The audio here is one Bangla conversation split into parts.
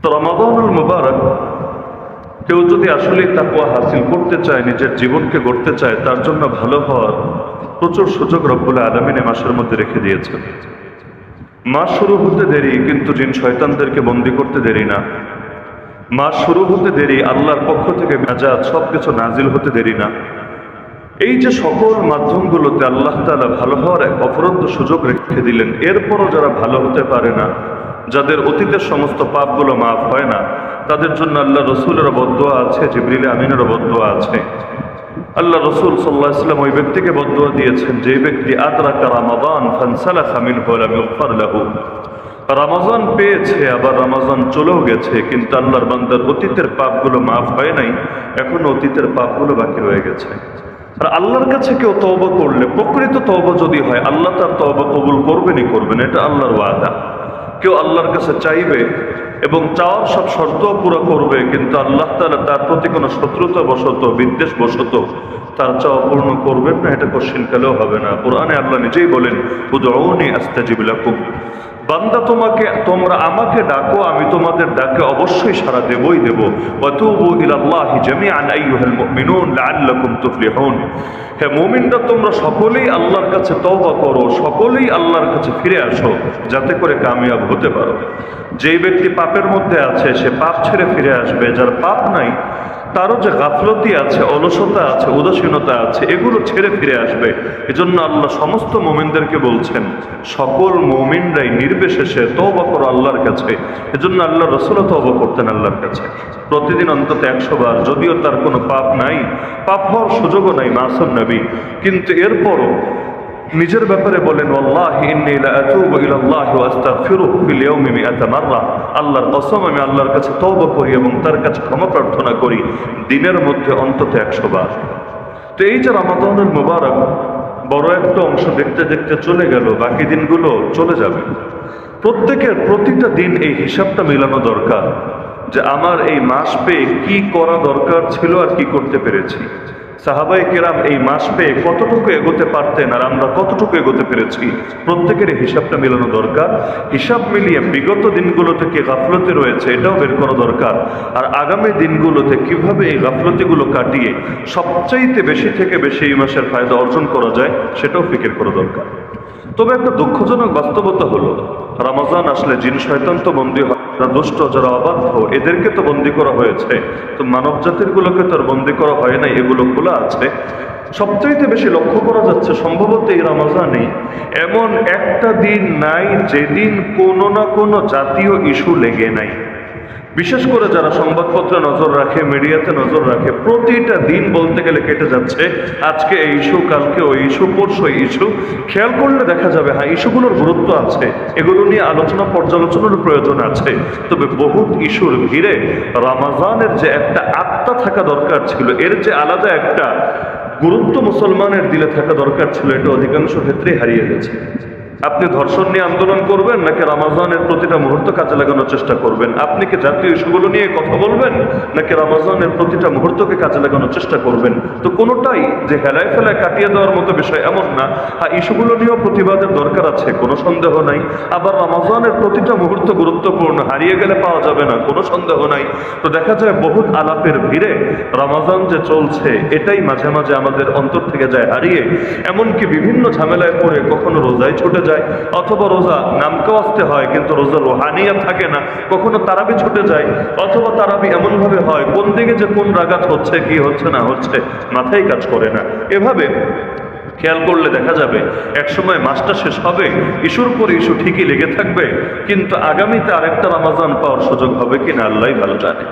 তো রমাদানুল মুবারক কেউ যদি আসলে তাকওয়া হাসিল করতে চায়, নিজের জীবনকে গড়তে চায়, তার জন্য ভালো হওয়ার প্রচুর সুযোগ রব্বুল আলামিন এই মাসের মধ্যে রেখে দিয়েছেন। মাস শুরু হতে দেরি, কিন্তু জিন শয়তানদেরকে বন্দী করতে দেরি না। মাস শুরু হতে দেরি, আল্লাহর পক্ষ থেকে নাজাত সবকিছু নাজিল হতে দেরি না। এই যে সকল মাধ্যমগুলোতে আল্লাহ তাআলা ভালো হওয়ার এক অপরন্ত সুযোগ রেখে দিলেন, এরপরও যারা ভালো হতে পারে না, যাদের অতীতের সমস্ত পাপগুলো মাফ হয় না, তাদের জন্য আল্লাহ রসুলের বদদোয়া আছে, জিবরিল আমিনের বদদোয়া আছে। আল্লাহ রসুল সাল্লাল্লাহু আলাইহি ওয়াসাল্লাম ওই ব্যক্তিকে বদদোয়া দিয়েছেন যে ব্যক্তি আদরাকা রমাদান ফানসালাখা মিনহু লাম ইগফার লাহু। রমজান পেয়েছে, আবার রমজান চলেও গেছে, কিন্তু আল্লাহর বান্দার অতীতের পাপগুলো মাফ হয় নাই, এখনো অতীতের পাপগুলো বাকি রয়ে গেছে। আর আল্লাহর কাছে কেউ তওবা করলে, প্রকৃত তওবা যদি হয়, আল্লাহ তার তওবা কবুল করবেনই করবেন, এটা আল্লাহর ওয়াদা। কেউ আল্লাহর কাছে চাইবে এবং চাওয়ার সব শর্ত পুরো করবে, কিন্তু আল্লাহ তাআলা তার প্রতি কোনো শত্রুতা বশত, বিদ্বেষ বশত তার চাওয়া পূর্ণ করবেন না, এটা কোশ্চিনকালেও হবে না। কোরআনে আল্লাহ নিজেই বলেন, উদউনি আস্তাজিব লাকুম, বান্দা তোমরা আমাকে ডাকো, আমি তোমাদের ডাকে অবশ্যই সাড়া দেবই দেব। ওয়াতুবু ইলাল্লাহি জামিআন আইয়ুহাল মুমিনুন লাআল্লাকুম তুফলিহুন। হে মুমিনরা, তোমরা সকলেই আল্লাহর কাছে তওবা করো, সকলেই আল্লাহর কাছে ফিরে আসো, যাতে করে কামিয়াব হতে পারো। যেই ব্যক্তি পাপের মধ্যে আছে সে পাপ ছেড়ে ফিরে আসবে, যার পাপ নাই তারও যে গাফলতি আছে, অলসতা আছে, উদাসীনতা আছে, এগুলো ছেড়ে ফিরে আসবে। এজন্য আল্লাহ সমস্ত মুমিনদেরকে বলছেন, সকল মুমিনরাই নির্বিশেষে তওবা করো আল্লাহর কাছে। এজন্য আল্লাহ রাসূলও তওবা করতেন আল্লাহর কাছে প্রতিদিন অন্তত 100 বার, যদিও তার কোনো পাপ নাই, পাপ হওয়ার সুযোগও নাই, মাসুম নবী, কিন্তু এরপরও নিজের ব্যাপারে বলেন, ওয়াল্লাহি ইন্নী লাআতুবু ইলাল্লাহি ওয়া আস্তাগফিরুহু ফিল ইয়াওমি মিআতা মাররা। আল্লাহর কসম, আমি আল্লাহর কাছে তওবা করি এবং তার কাছে ক্ষমা প্রার্থনা করি দিনের মধ্যে অন্তত 100 বার। তো এই যে রমাদানুল মুবারক বড় একটা অংশ দেখতে দেখতে চলে গেল, বাকি দিনগুলো চলে যাবে। প্রত্যেকের প্রতিটা দিন এই হিসাবটা মেলানো দরকার যে আমার এই মাস পেয়ে কি করা দরকার ছিল আর কি করতে পেরেছি। সাহাবায়ে কেরাম এই মাস পেয়ে কতটুকু এগোতে পারতেন আর আমরা কতটুকু এগোতে পেরেছি, প্রত্যেকের হিসাবটা মেলানো দরকার। হিসাব মিলিয়ে বিগত দিনগুলোতে কি গাফলতি রয়েছে এটাও বের করা দরকার, আর আগামী দিনগুলোতে কিভাবে এই গাফলতিগুলো কাটিয়ে সবচাইতে বেশি থেকে বেশি এই মাসের ফায়দা অর্জন করা যায় সেটাও ফিকির করা দরকার। তবে একটা দুঃখজনক বাস্তবতা হলো, রমজান আসলে জিন শয়তান তো বন্দী হয়, যারা দুষ্ট, যারা অবাধ্য, এদেরকে তো বন্দী করা হয়েছে, তো মানব জাতির গুলোকে তো আর বন্দী করা হয় নাই, এগুলো খোলা আছে। সবচাইতে বেশি লক্ষ্য করা যাচ্ছে সম্ভবত এই রমজানে এমন একটা দিন নাই যেদিন কোনো না কোনো জাতীয় ইস্যু লেগে নাই। বিশেষ করে যারা সংবাদপত্রে নজর রাখে, মিডিয়াতে নজর রাখে, প্রতিটা দিন বলতে গেলে কেটে যাচ্ছে আজকে এই ইস্যু, কালকে ওই ইস্যু, পরশু এই ইস্যু। খেয়াল করলে দেখা যাবে হ্যাঁ, ইস্যুগুলোর গুরুত্ব আছে, এগুলো নিয়ে আলোচনা পর্যালোচনার প্রয়োজন আছে, তবে বহুত ইস্যুর ভিড়ে রমজানের যে একটা আত্মা থাকা দরকার ছিল, এর যে আলাদা একটা গুরুত্ব মুসলমানের দিলে থাকা দরকার ছিল, এটা অধিকাংশ ক্ষেত্রেই হারিয়ে গেছে। আপনি ধর্ষণ নিয়ে আন্দোলন করবেন নাকি রমজানের প্রতিটা মুহূর্ত কাজে লাগানোর চেষ্টা করবেন? আপনি কি জাতীয় ইস্যুগুলো নিয়ে কথা বলবেন নাকি রমজানের প্রতিটা মুহূর্তকে কাজে লাগানোর চেষ্টা করবেন? তো কোনোটাই যে হেলায় ফেলায় কাটিয়ে দেওয়ার মতো বিষয় এমন না। হ্যাঁ, ইস্যুগুলো নিয়েও প্রতিবাদের দরকার আছে, কোনো সন্দেহ নাই। আবার রমজানের প্রতিটা মুহূর্ত গুরুত্বপূর্ণ, হারিয়ে গেলে পাওয়া যাবে না, কোনো সন্দেহ নাই। তো দেখা যায় বহুত আলাপের ভিড়ে রমজান যে চলছে এটাই মাঝে মাঝে আমাদের অন্তর থেকে যায় হারিয়ে, এমনকি বিভিন্ন ঝামেলায় পড়ে কখনো রোজায় ছুটে যায়, অথবা রোজা নামকেও আসতে হয় কিন্তু রোজা রোহানিয়া থাকে না, কখনো তারাবি ছুটে যায়, অথবা তারাবি এমন ভাবে হয় কোন দিকে যে কোন রাগাত হচ্ছে, কি হচ্ছে না হচ্ছে মাথায় কাজ করে না। এভাবে খেয়াল করলে দেখা যাবে একসময় মাসটা শেষ হবে, ইস্যুর পর ইস্যু ঠিকই লেগে থাকবে, কিন্তু আগামীতে আরেকটা রমজান পাওয়ার সুযোগ হবে কিনা আল্লাহই ভালো জানে।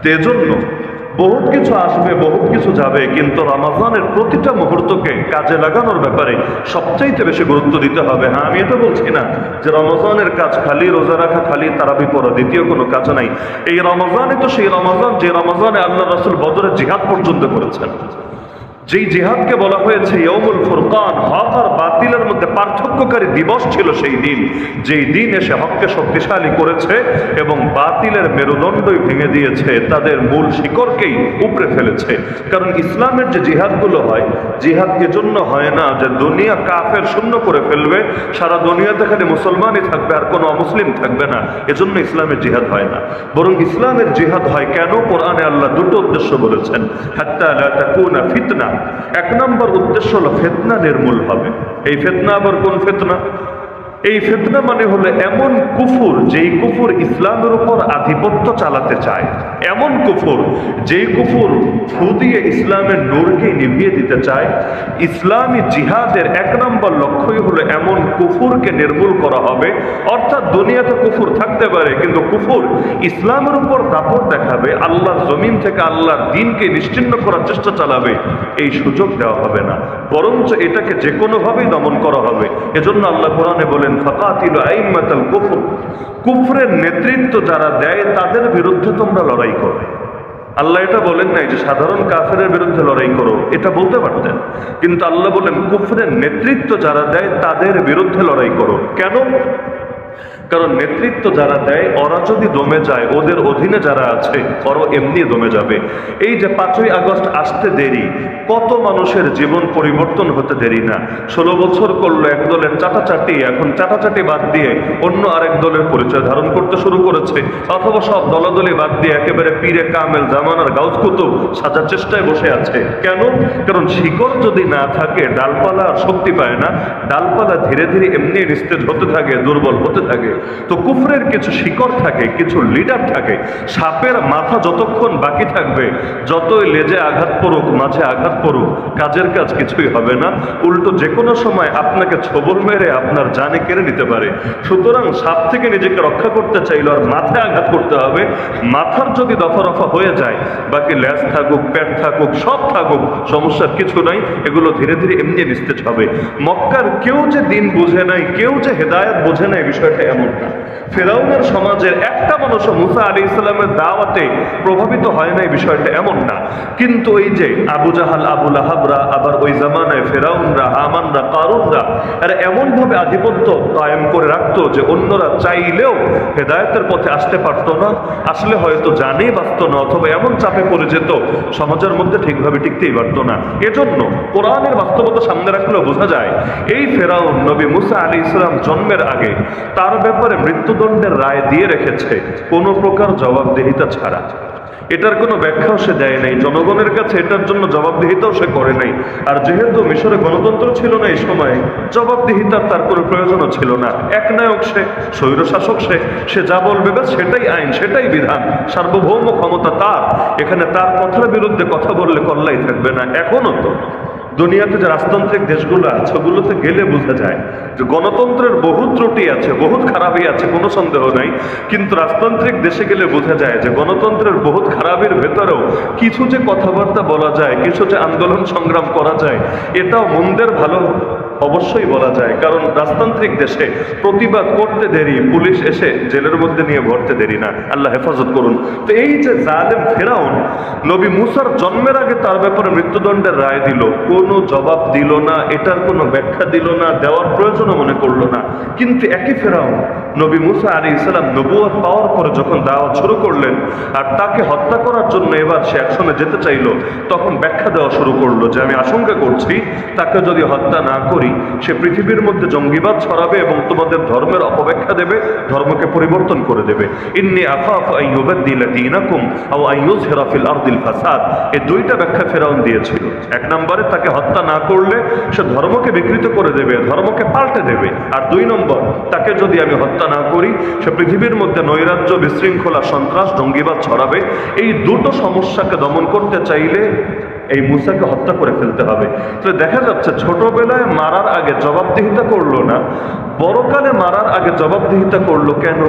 তো এজন্য বহুত কিছু আসবে, বহুত কিছু যাবে, কিন্তু রমজানের প্রতিটা মুহূর্তকে কাজে লাগানোর ব্যাপারে সবচাইতে বেশি গুরুত্ব দিতে হবে। হ্যাঁ, আমি এটা বলছি না যে রমজানের কাজ খালি রোজা রাখা, খালি তারাবি পড়া, দ্বিতীয় কোনো কাজ নাই। এই রমজানে তো সেই রমজান যে রমজানে আল্লাহ রাসূল বদরে জিহাদ পর্যন্ত করেছেন। যেই জিহাদকে বলা হয়েছে ইয়াউমুল ফুরকান, হক আর বাতিলের মধ্যে পার্থক্যকারী দিবস ছিল সেই দিন, যেই দিন এসে হককে শক্তিশালী করেছে এবং বাতিলের মেরুদণ্ডই ভেঙে দিয়েছে, তাদের মূল শিকড়কেই উপড়ে ফেলেছে। কারণ ইসলামের যে জিহাদগুলো হয়, জিহাদ এজন্য হয় না যে দুনিয়া কাফের শূন্য করে ফেলবে, সারা দুনিয়াতে খালি মুসলমানই থাকবে আর কোনো অমুসলিম থাকবে না, এজন্য ইসলামের জিহাদ হয় না। বরং ইসলামের জিহাদ হয় কেন? কোরআনে আল্লাহ দুটো উদ্দেশ্য বলেছেন, হাত্তা লা তাকুনা ফিতনা। এক নম্বর উদ্দেশ্য হলো ফিতনা নির্মূল হবে। এই ফিতনা আবার কোন ফিতনা? এই ফিতনা মানে হলো এমন কুফর, যেই কুফর ইসলামের উপর আধিপত্য চালাতে চায়, এমন কুফর যেই কুফর ফু দিয়ে ইসলামের নূরকে নিভিয়ে দিতে চায়। ইসলামী জিহাদের এক নম্বর লক্ষ্যই হলো এমন কুফরকে নির্মূল করা হবে। অর্থাৎ দুনিয়াতে কুফর থাকতে পারে, কিন্তু কুফর ইসলামের উপর দাপট দেখাবে, আল্লাহর জমিন থেকে আল্লাহর দ্বীনকে নিশ্চিহ্ন করার চেষ্টা চালাবে, এই সুযোগ দেওয়া হবে না, বরঞ্চ এটাকে যে কোনোভাবেই দমন করা হবে। এজন্য আল্লাহ কোরআনে বলেন, ফাকাতিলু আইম্মাতাল কুফর, কুফরের নেতৃত্ব যারা দেয় তাদের বিরুদ্ধে তোমরা লড়াই করো। আল্লাহ এটা বলেন নাই যে সাধারণ কাফেরের বিরুদ্ধে লড়াই করো, এটা বলতে পারতেন, কিন্তু আল্লাহ বলেন কুফরের নেতৃত্ব যারা দেয় তাদের বিরুদ্ধে লড়াই করো। কেন? কারণ নেতৃত্ব যারা দেয় ওরা যদি দমে যায়, ওদের অধীনে যারা আছে ওরা এমনি দমে যাবে। এই যে 5ই আগস্ট আসতে দেরি, কত মানুষের জীবন পরিবর্তন হতে দেরি না। 16 বছর করলো এক দলের চাটাচাটি, এখন চাটাচাটি বাদ দিয়ে অন্য আরেক দলের পরিচয় ধারণ করতে শুরু করেছে, অথবা সব দলাদলি বাদ দিয়ে একেবারে পীরে কামেল জামানার গাউস কুতুব সাজার চেষ্টায় বসে আছে। কেন? কারণ শিকড় যদি না থাকে ডালপালা আর শক্তি পায় না, ডালপালা ধীরে ধীরে এমনি নিস্তেজ হতে থাকে, দুর্বল হতে থাকে। তো কুফরের কিছু শিকড় থাকে, কিছু লিডার থাকে। সাপের মাথা যতক্ষণ বাকি থাকবে, যতই লেজে আঘাত পড়ুক, মাঝে আঘাত পড়ুক, কাজের কাজ কিছুই হবে না, উল্টো যে কোনো সময় আপনাকে ছোবল মেরে আপনার জানে কেড়ে নিতে পারে। সুতরাং সাপ থেকে নিজেকে রক্ষা করতে চাইলে আর মাথায় আঘাত করতে হবে। মাথার যদি দফা রফা হয়ে যায়, বাকি লেজ থাকুক, পেট থাকুক, সব থাকুক, সমস্যার কিছু নাই, এগুলো ধীরে ধীরে এমনি নিস্তেজ হবে। মক্কার কেউ যে দিন বুঝে নাই, কেউ যে হেদায়েত বোঝে নাই, বিষয়টা এমন না। ফেরাউনের সমাজের একটা মানুষও মুসা আলাইহিস সালামের দাওয়াতে প্রভাবিত হয় নাই, বিষয়টা এমন না। কিন্তু ওই যে আবু জাহাল, আবু লাহাবরা, আবার ওই জামানায় ফেরাউনরা, হামানরা, কারুনরা, এরা এমন ভাবে আধিপত্য কায়েম করে রাখতো যে অন্যরা চাইলেও হেদায়েতের পথে আসতে পারতো না, আসলে হয়তো জানেই বাঁচতো না, অথবা এমন চাপে পড়ে যেত সমাজের মধ্যে ঠিকভাবে টিকতেই পারতো না। এজন্য কোরআনের বাস্তবতা সামনে রাখলেও বোঝা যায় এই ফেরাউন নবী মুসা আলাইহিস সালাম জন্মের আগে তার ব্যাপারে মৃত্যুদণ্ডের রায় দিয়ে রেখেছে, কোনো প্রকার জবাবদিহিতা ছাড়া। এটার কোনো ব্যাখ্যাও সে দেয় নাই, জনগণের কাছে এটার জন্য জবাবদিহিতাও সে করে নাই। আর যেহেতু মিশরে গণতন্ত্র ছিল না এই সময়, জবাবদিহিতার তার কোনো প্রয়োজনও ছিল না। একনায়ক সে, স্বৈরশাসক সে যা বলবে ব্যাস সেটাই আইন, সেটাই বিধান, সার্বভৌম ক্ষমতা তার। এখানে তার কথার বিরুদ্ধে কথা বললে কল্লাই থাকবে না। এখনো তো দুনিয়াতে যে রাজতান্ত্রিক দেশগুলো আছে, ওগুলোতে গেলে বোঝা যায় যে গণতন্ত্রের বহুত ত্রুটি আছে, বহুত খারাপই আছে, কোনো সন্দেহ নাই। কিন্তু রাজতান্ত্রিক দেশে গেলে বোঝা যায় যে গণতন্ত্রের বহুত খারাপের ভেতরেও কিছু যে কথাবার্তা বলা যায়, কিছু যে আন্দোলন সংগ্রাম করা যায়, এটাও মন্দের ভালো অবশ্যই বলা যায়। কারণ রাজতান্ত্রিক দেশে প্রতিবাদ করতে দেরি, পুলিশ এসে জেলের মধ্যে নিয়ে ভরতে দেরি না। আল্লাহ হেফাজত করুন। তো এই যে জালেম ফেরাউন নবী মুসার জন্মের আগে তার ব্যাপারে মৃত্যুদণ্ডের রায় দিল, কোনো জবাব দিল না, এটার কোনো ব্যাখ্যা দিল না, দেওয়ার প্রয়োজনও মনে করলো না। কিন্তু একই ফেরাউন নবী মুসা আলাইহিস সালাম নবুয়ত পাওয়ার পরে যখন দাওয়াত শুরু করলেন আর তাকে হত্যা করার জন্য এবার সে অ্যাকশনে যেতে চাইল, তখন ব্যাখ্যা দেওয়া শুরু করলো যে আমি আশঙ্কা করছি তাকে যদি হত্যা না করি সে পৃথিবীর মধ্যে জঙ্গিবাদ ছড়াবে এবং তোমাদের ধর্মের অপব্যাখ্যা দেবে, ধর্মকে পরিবর্তন করে দেবে। ইন্নী আখাফু আন ইউবাদদিলা দীনাকুম আও আন ইউযহিরা ফিল আরদিল ফাসাদ। এই দুইটা ব্যাখ্যা ফেরাউন দিয়েছিল। এক নম্বরে তাকে হত্যা না করলে সে ধর্মকে বিকৃত করে দেবে, ধর্মকে পাল্টে দেবে। আর 2 নম্বর, তাকে যদি আমি হত্যা না করি সে পৃথিবীর মধ্যে নৈরাজ্য, বিশৃঙ্খলা, সন্ত্রাস, জঙ্গিবাদ ছড়াবে। এই দুটো সমস্যাকে দমন করতে চাইলে এই মুসাকে হত্যা করে ফেলতে হবে। তো দেখা যাচ্ছে ছোটবেলায় মারার আগে জবাবদিহিতা করলো না, বড়কালে মারার আগে জবাবদিহিতা করলো কেন?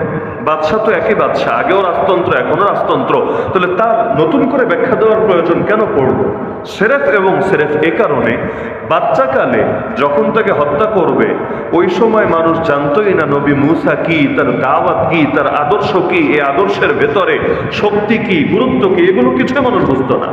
বাদশা তো একই বাদশা, আগেও রাজতন্ত্র এখনো রাজতন্ত্র, তাহলে তার নতুন করে ব্যাখ্যা দেওয়ার প্রয়োজন কেন পড়লো? সেরেফ এবং সেরেফ এ কারণে বাচ্চাকালে যখন তাকে হত্যা করবে ওই সময় মানুষ জানতোই না নবী মুসা কি, তার দাওয়াত কি, তার আদর্শ কি, এই আদর্শের ভেতরে শক্তি কি, গুরুত্ব কি, এগুলো কিছুই মানুষ বুঝতো না।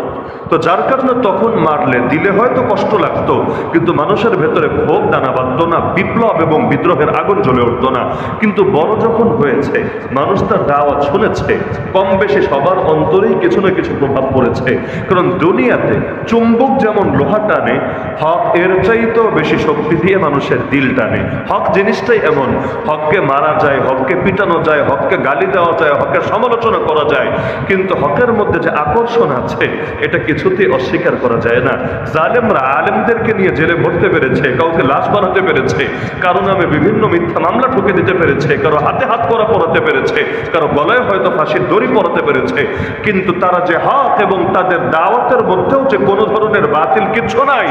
তো যার কারণে তখন মারলে দিলে হয়তো কষ্ট লাগতো, কিন্তু মানুষের ভেতরে ক্ষোভ দানা বাঁধতো না, বিপ্লব এবং বিদ্রোহের আগুন জ্বলে উঠতো না। কিন্তু বড় যখন হয়েছে, মানুষ তার দাওয়াত শুনেছে, কম বেশি সবার অন্তরেই কিছু না কিছু প্রভাব পড়েছে। কারণ দুনিয়াতে চুম্বক যেমন লোহা টানে, হক এর চাইতেও বেশি শক্তি দিয়ে মানুষের দিল টানে। হক জিনিসটাই এমন, হককে মারা যায়, হককে পিটানো যায়, হককে গালি দেওয়া যায়, হকের সমালোচনা করা যায়, কিন্তু হকের মধ্যে যে আকর্ষণ আছে এটা কিছুতেই অস্বীকার করা যায় না। জালেমরা আলেমদেরকে নিয়ে জেলে ভরতে পেরেছে, কাউকে লাশ বানাতে পেরেছে, কারো নামে বিভিন্ন মিথ্যা মামলা ঠুকে দিতে পেরেছে, কারো হাতে হাত করা পড়াতে পেরেছে, কারো গলায় হয়তো ফাঁসির দড়ি পড়াতে পেরেছে, কিন্তু তারা যে হক এবং তাদের দাওয়াতের মধ্যেও যে কোনো ধরনের বাতিল কিছু নাই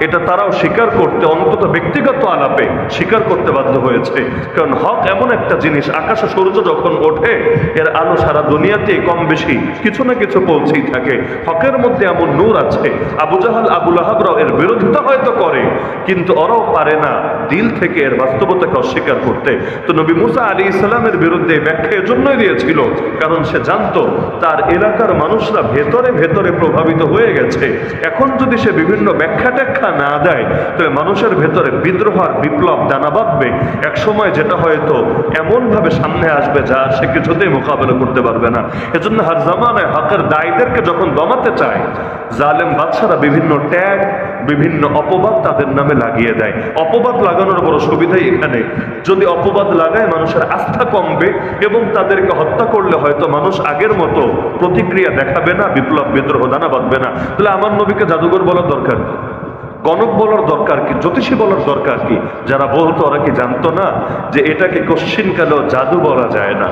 এটা তারাও স্বীকার করতে, অন্তত ব্যক্তিগত আলাপে স্বীকার করতে বাধ্য হয়েছে। কারণ হক এমন একটা জিনিস, আকাশে সূর্য যখন ওঠে এর আলো সারা দুনিয়াতে কম বেশি কিছু না কিছু পৌঁছেই থাকে। হকের মধ্যে এমন নূর আছে, আবু জাহাল আবু লাহাবরাও এর বিরোধিতা হয়তো করে, কিন্তু ওরাও পারে না দিল থেকে এর বাস্তবতাকে অস্বীকার করতে। তো নবী মুসা আলাইহিস সালামের বিরুদ্ধে ব্যাখ্যা এজন্যই দিয়েছিল, কারণ সে জানতো তার এলাকার মানুষরা ভেতরে ভেতরে প্রভাবিত হয়ে গেছে। এখন যদি সে বিভিন্ন ব্যাখ্যা ট্যাখ্যা না দেয় তবে মানুষের ভেতরে বিদ্রোহ আর বিপ্লব দানা বাঁধবে। এক সময় যেটা হয়তো এমন ভাবে সামনে আসবে যা সে কিছুতেই মোকাবেলা করতে পারবে না। এজন্য হার জামানায় হকের দায়ীদেরকে যখন দমাতে চায়, জালেম বাদশারা বিভিন্ন ট্যাগ, বিভিন্ন অপবাদ তাদের নামে লাগিয়ে দেয়। অপবাদ লাগানোর বড় সুবিধাই এখানে, যদি অপবাদ লাগায় মানুষের আস্থা কমবে এবং তাদেরকে হত্যা করলে হয়তো মানুষ আগের মতো প্রতিক্রিয়া দেখাবে না, বিপ্লব বিদ্রোহ দানা বাঁধবে না। তাহলে আমার নবীকে জাদুঘর বলার দরকার কি, গণক বলার দরকার কি, জ্যোতিষী বলার দরকার কি? যারা বলতো ওরা কি জানতো না যে এটাকে কোশ্চিনকালেও জাদু বলা যায় না,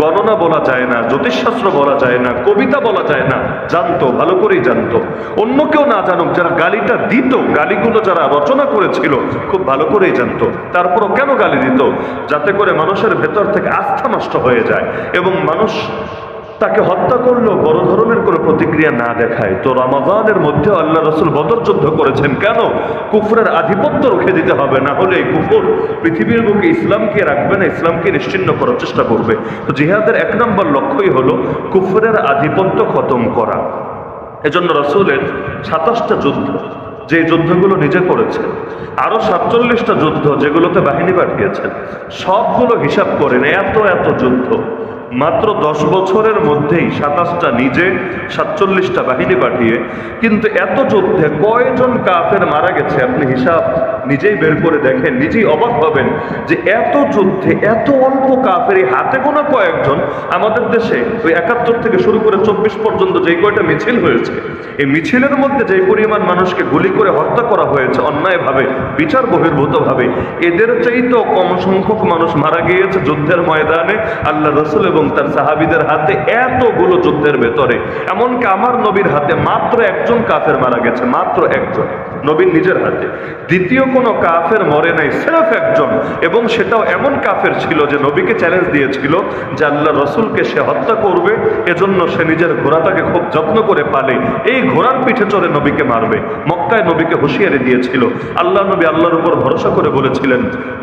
গণনা বলা যায় না, জ্যোতিষশাস্ত্র বলা যায় না, কবিতা বলা যায় না? জানতো, ভালো করেই জানতো। অন্য কেউ না জানুক, যারা গালিটা দিত, গালিগুলো যারা রচনা করেছিল খুব ভালো করেই জানতো। তারপরও কেন গালি দিত? যাতে করে মানুষের ভেতর থেকে আস্থা নষ্ট হয়ে যায় এবং মানুষ তাকে হত্যা করলেও বড় ধরনের কোনো প্রতিক্রিয়া না দেখায়। তো রমাদানের মধ্যে আল্লাহ রাসূল বদর যুদ্ধ করেছেন কেন? কুফরের আধিপত্য রুখে দিতে হবে, না হলে এই কুফর পৃথিবীর বুকে ইসলামকে রাখবে না, ইসলামকে নিশ্চিহ্ন করার চেষ্টা করবে। তো জিহাদের এক নম্বর লক্ষ্যই হলো কুফরের আধিপত্য খতম করা। এজন্য রাসূলের ২৭টা যুদ্ধ, যে যুদ্ধগুলো নিজে করেছেন, আরো ৪৭টা যুদ্ধ যেগুলোতে বাহিনী পাঠিয়েছেন, সবগুলো হিসাব করেন, এত এত যুদ্ধ মাত্র ১০ বছরের মধ্যেই ২৭টা নিজে, ৪৭টা বাহিনী পাঠিয়ে। কিন্তু এত যুদ্ধে কয়জন কাফের মারা গেছে আপনি হিসাব নিজেই বের করে দেখেন, নিজেই অবাক হবেন যে এত যুদ্ধে এত অল্প কাফের, হাতে গোনা কয়েকজন। আমাদের দেশে ওই ৭১ থেকে শুরু করে ২৪ পর্যন্ত যেই কয়টা মিছিল হয়েছে, এই মিছিলের মধ্যে যেই পরিমাণ মানুষকে গুলি করে হত্যা করা হয়েছে অন্যায়ভাবে, বিচার বহির্ভূতভাবে, এদের চাইতেও কম সংখ্যক মানুষ মারা গিয়েছে যুদ্ধের ময়দানে আল্লাহ রাসূল এবং তার সাহাবীদের হাতে এতগুলো যুদ্ধের ভেতরে। এমনকি আমার নবীর হাতে মাত্র একজন কাফের মারা গেছে, মাত্র একজন, নবীর নিজের হাতে। দ্বিতীয় কোনো কাফের মরে নাই, সির্ফ একজন, এবং সেটাও এমন কাফের ছিল যে নবীকে চ্যালেঞ্জ দিয়েছিল যে আল্লাহ রাসূলকে সে হত্যা করবে, এজন্য সে নিজের ঘোড়াটাকে খুব যত্ন করে পালে, এই ঘোড়ার পিঠে চড়ে নবীকে মারবে। মক্কায় নবীকে হুঁশিয়ারি দিয়েছিল। আল্লাহ নবী আল্লাহর উপর ভরসা করে বলেছিলেন,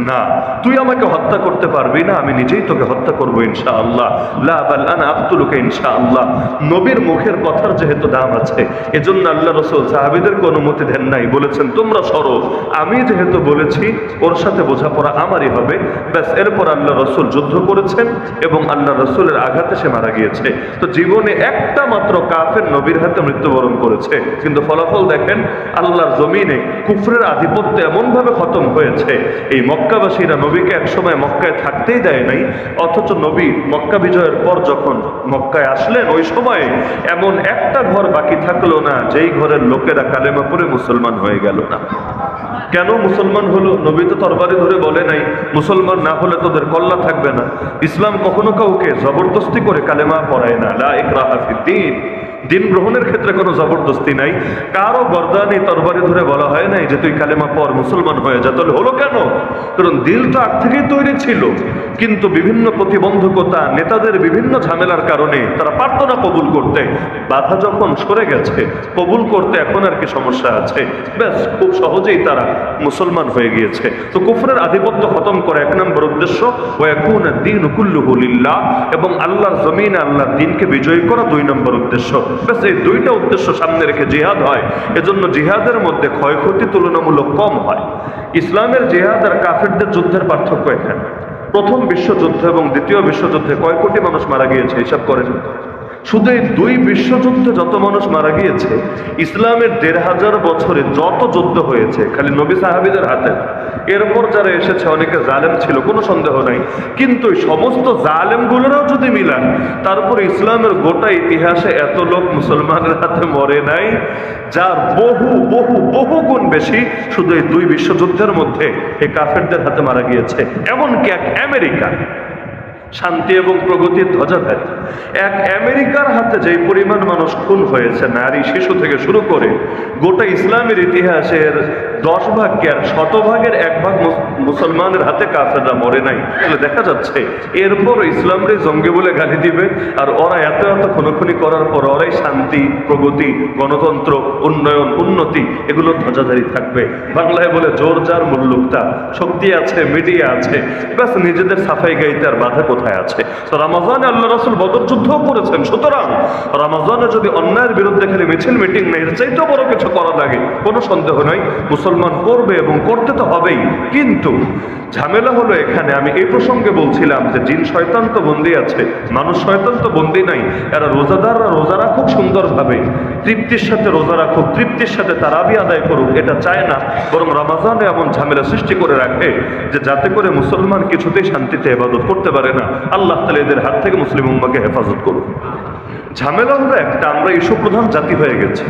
না তুই আমাকে হত্যা করতে পারবি না, আমি নিজেই তোকে হত্যা করবো ইনশাআল্লাহ, লা বাল আনা আকতুলুকা ইনশাআল্লাহ। নবীর মুখের কথার যেহেতু দাম আছে, এজন্য আল্লাহ রাসূল সাহাবীদেরকে অনুমতি দেন নাই, বলেছেন তোমরা সরো, আমি যেহেতু বলেছি ওর সাথে বোঝাপড়া আমারই হবে, ব্যাস। এরপর আল্লাহ রাসূল যুদ্ধ করেছেন এবং আল্লাহ রাসূলের আঘাতে সে মারা গিয়েছে। তো জীবনে একটা মাত্র কাফের নবীর হাতে মৃত্যুবরণ করেছে, কিন্তু ফলাফল দেখেন আল্লাহর জমিনে কুফরের আধিপত্য এমন ভাবে খতম হয়েছে, এই মক্কাবাসীরা নবীকে একসময় মক্কায় থাকতেই দেয় নাই, অথচ নবী মক্কা বিজয়ের পর যখন মক্কায় আসলেন ওই সময়ে এমন একটা ঘর বাকি থাকলো না যেই ঘরের লোকেরা কালেমা পড়ে মুসলমান হয়ে গেল না। কেন মুসলমান হলো? নবী তো তরবারি ধরে বলে নাই মুসলমান না হলে তোদের কল্লা থাকবে না। ইসলাম কখনো কাউকে জবরদস্তি করে কালেমা পড়ায় না, লা ইকরাহা ফিদ্দীন। দিন গ্রহণের ক্ষেত্রে কোনো জবরদস্তি নাই, কারো গর্দানি তরবারি ধরে বলা হয় নাই যে তুই কালেমা পড় মুসলমান হয়ে যা। তাহলে হলো কেন? কারণ দিল তো আগ থেকেই তৈরি ছিল, কিন্তু বিভিন্ন প্রতিবন্ধকতা, নেতাদের বিভিন্ন ঝামেলার কারণে তারা পারত না কবুল করতে। বাধা যখন সরে গেছে, কবুল করতে এখন আর কি সমস্যা আছে, ব্যাস খুব সহজেই তারা মুসলমান হয়ে গিয়েছে। তো কুফরের আধিপত্য খতম করে এক নম্বর উদ্দেশ্য, ওয়াকুনা দ্বীন কুল্লুহু লিল্লাহ, এবং আল্লাহর জমিনে আল্লাহর দ্বীনকে বিজয়ী করা দুই নম্বর উদ্দেশ্য। ব্যাস এই দুইটা উদ্দেশ্য সামনে রেখে জিহাদ হয়। এজন্য জিহাদের মধ্যে ক্ষয়ক্ষতি তুলনামূলক কম হয়। ইসলামের জিহাদ আর কাফেরদের যুদ্ধের পার্থক্য এখানে। প্রথম বিশ্বযুদ্ধ এবং দ্বিতীয় বিশ্বযুদ্ধে কয় কোটি মানুষ মারা গিয়েছে হিসাব করেন। শুধু এই দুই বিশ্বযুদ্ধে যত মানুষ মারা গিয়েছে, ইসলামের ১৫০০ বছরে যত যুদ্ধ হয়েছে খালি নবী সাহাবীদের হাতে। এরপর যারা এসেছে অনেকে জালেম ছিল, কোনো সন্দেহ নাই, কিন্তু এই সমস্ত জালেমগুলোরাও যদি মিলান, তারপরে ইসলামের গোটা ইতিহাসে এত লোক মুসলমানের হাতে মরে নাই, যার বহু বহু বহু গুণ বেশি শুধু এই দুই বিশ্বযুদ্ধের মধ্যে এই কাফেরদের হাতে মারা গিয়েছে। এমনকি এক আমেরিকা, শান্তি এবং প্রগতির ধ্বজাধারী এক আমেরিকার হাতে যে পরিমাণ মানুষ খুন হয়েছে, নারী শিশু থেকে শুরু করে, গোটা ইসলামের ইতিহাসের 10 ভাগের 100 ভাগ মুসলমানের হাতে কাফেররা মরে নাই। তাহলে দেখা যাচ্ছে এরপর ইসলামরে জঙ্গি বলে গালি দিবে, আর ওরা এত এত খুনোখুনি করার পর ওরাই শান্তি, প্রগতি, গণতন্ত্র, উন্নয়ন, উন্নতি এগুলো ধ্বজাধারী থাকবে। বাংলায় বলে জোর যার মুল্লুকতা, শক্তি আছে, মিডিয়া আছে, ব্যাস নিজেদের সাফাই গাইতে আর বাধা কোথায় আছে? তো রমাজানে আল্লাহ রাসূল বদর যুদ্ধও করেছেন। সুতরাং রমাজানে যদি অন্যায়ের বিরুদ্ধে খালি মিছিল মিটিং নেই, এর চাইতেও বড় কিছু করা লাগে, কোনো সন্দেহ নাই, মুসলমান করবে এবং করতে তো হবেই। কিন্তু ঝামেলা হলো এখানে, আমি এই প্রসঙ্গে বলছিলাম যে জিন শয়তান তো বন্দী আছে, মানুষ শয়তান তো বন্দী নাই। এরা রোজাদাররা রোজা রাখুক সুন্দরভাবে, তৃপ্তির সাথে রোজা রাখুক, তৃপ্তির সাথে তারাবি আদায় করুক, এটা চায় না, বরং রমাজানে এমন ঝামেলা সৃষ্টি করে রাখে যে যাতে করে মুসলমান কিছুতেই শান্তিতে ইবাদত করতে পারে না। আল্লাহ তাআলা এদের হাত থেকে মুসলিম উম্মাহকে হেফাজত করুন। ঝামেলা হলো একটা, আমরা ইস্যু প্রধান জাতি হয়ে গেছি।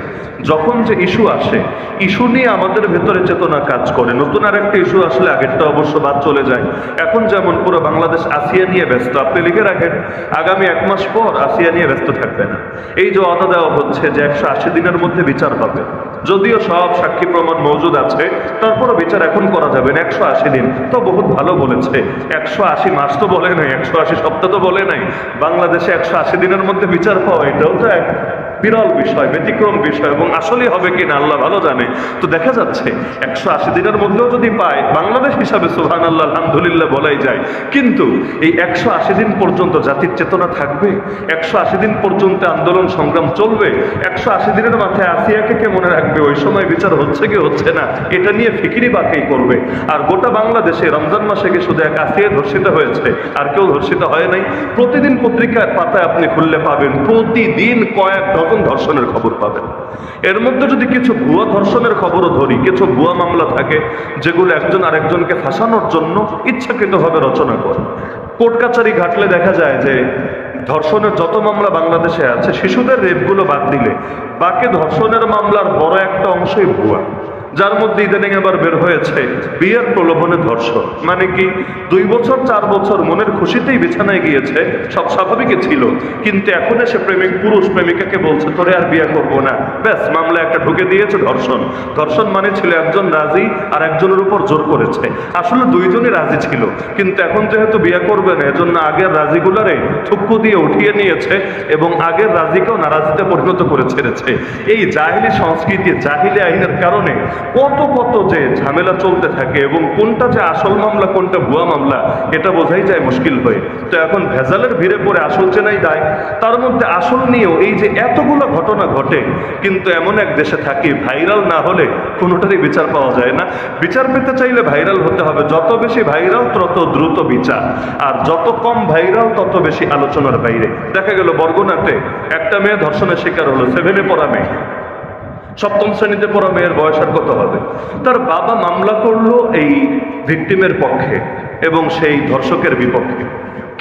যখন যে ইস্যু আসে, ইস্যু নিয়ে আমাদের ভেতরে চেতনা কাজ করে। নতুন আর একটা ইস্যু আসলে আগেরটা অবশ্য বাদ চলে যায়। এখন যেমন পুরো বাংলাদেশ আসিয়া নিয়ে ব্যস্ত, আপনি লিখে রাখেন আগামী 1 মাস পর আসিয়া নিয়ে ব্যস্ত থাকবে না। এই যে ওয়াদা দেওয়া হচ্ছে যে 180 দিনের মধ্যে বিচার হবে, যদিও সব সাক্ষী প্রমাণ মজুদ আছে, তারপরও বিচার এখন করা যাবে না, 180 দিন তো বহুত ভালো বলেছে। 180 মাস তো বলে নাই, 180 সপ্তাহ তো বলে নাই। বাংলাদেশে 180 দিনের মধ্যে বিচার পাওয়া এটাও তো এক বিরল বিষয়, ব্যতিক্রম বিষয়, এবং আসলে হবে কিনা আল্লাহ ভালো জানে। তো দেখা যাচ্ছে 180 দিনের মধ্যেও যদি পায়, বাংলাদেশ হিসাবে সুবহানাল্লাহ আলহামদুলিল্লাহ বলাই যায়। কিন্তু এই 180 দিন পর্যন্ত জাতির চেতনা থাকবে, 180 দিন পর্যন্ত আন্দোলন সংগ্রাম চলবে, 180 দিনের মাথায় আসিয়াকে কে মনে রাখবে ওই সময় বিচার হচ্ছে কি হচ্ছে না, এটা নিয়ে ফিকিরি বাকি করবে। আর গোটা বাংলাদেশে রমজান মাসে কি শুধু এক আসিয়া ধর্ষিত হয়েছে, আর কেউ ধর্ষিত হয় নাই? প্রতিদিন পত্রিকার পাতায় আপনি খুললে পাবেন, প্রতিদিন কয়েক ডজন ধর্ষণের খবর পাবেন। এর মধ্যে যদি কিছু ভুয়া ধর্ষণের খবরও ধরি, কিছু ভুয়া মামলা থাকে যেগুলো একজন আরেকজনকে ফাঁসানোর জন্য ইচ্ছাকৃতভাবে রচনা করে। কোর্ট কাছারি ঘাটলে দেখা যায় যে ধর্ষণের যত মামলা বাংলাদেশে আছে, শিশুদের রেপগুলো বাদ দিলে বাকি ধর্ষণের মামলার বড় একটা অংশই ভুয়া। যার মধ্যে ইদানিং আবার বের হয়েছে বিয়ের প্রলোভনে ধর্ষণ। মানে কি, 2 বছর 4 বছর মনের খুশিতেই বিছানায় গিয়েছে, সব স্বাভাবিকই ছিল, কিন্তু এখন এসে প্রেমিক পুরুষ প্রেমিকাকে বলছে তোরে আর বিয়ে করবো না, ব্যাস মামলা একটা ঢুকে দিয়েছে ধর্ষণ। ধর্ষণ মানে ছিল একজন রাজি আর একজনের উপর জোর করেছে। আসলে দুইজনই রাজি ছিল, কিন্তু এখন যেহেতু বিয়ে করবে না, এজন্য আগের রাজিগুলারে থুক্কু দিয়ে উঠিয়ে নিয়েছে এবং আগের রাজিকেও নারাজিতে পরিণত করে ছেড়েছে। এই জাহিলি সংস্কৃতি, জাহিলি আইনের কারণে কত কত যে ঝামেলা চলতে থাকে, এবং কোনটা যে আসল মামলা কোনটা ভুয়া মামলা এটা বোঝাই যায় মুশকিল হয়ে। তো এখন ভেজালের ভিড়ে পড়ে আসল চেনাই দায়। তার মধ্যে আসল নিয়েও এই যে এতগুলো ঘটনা ঘটে, কিন্তু এমন এক দেশে থাকি ভাইরাল না হলে কোনোটারই বিচার পাওয়া যায় না। বিচার পেতে চাইলে ভাইরাল হতে হবে, যত বেশি ভাইরাল তত দ্রুত বিচার, আর যত কম ভাইরাল তত বেশি আলোচনার বাইরে। দেখা গেল বরগুনাতে একটা মেয়ে ধর্ষণের শিকার হলো, 7-এ পড়া মেয়ে, 7ম শ্রেণীতে পড়া মেয়ের বয়স আর কত হবে? তার বাবা মামলা করলো এই ভিকটিমের পক্ষে এবং সেই ধর্ষকের বিপক্ষে।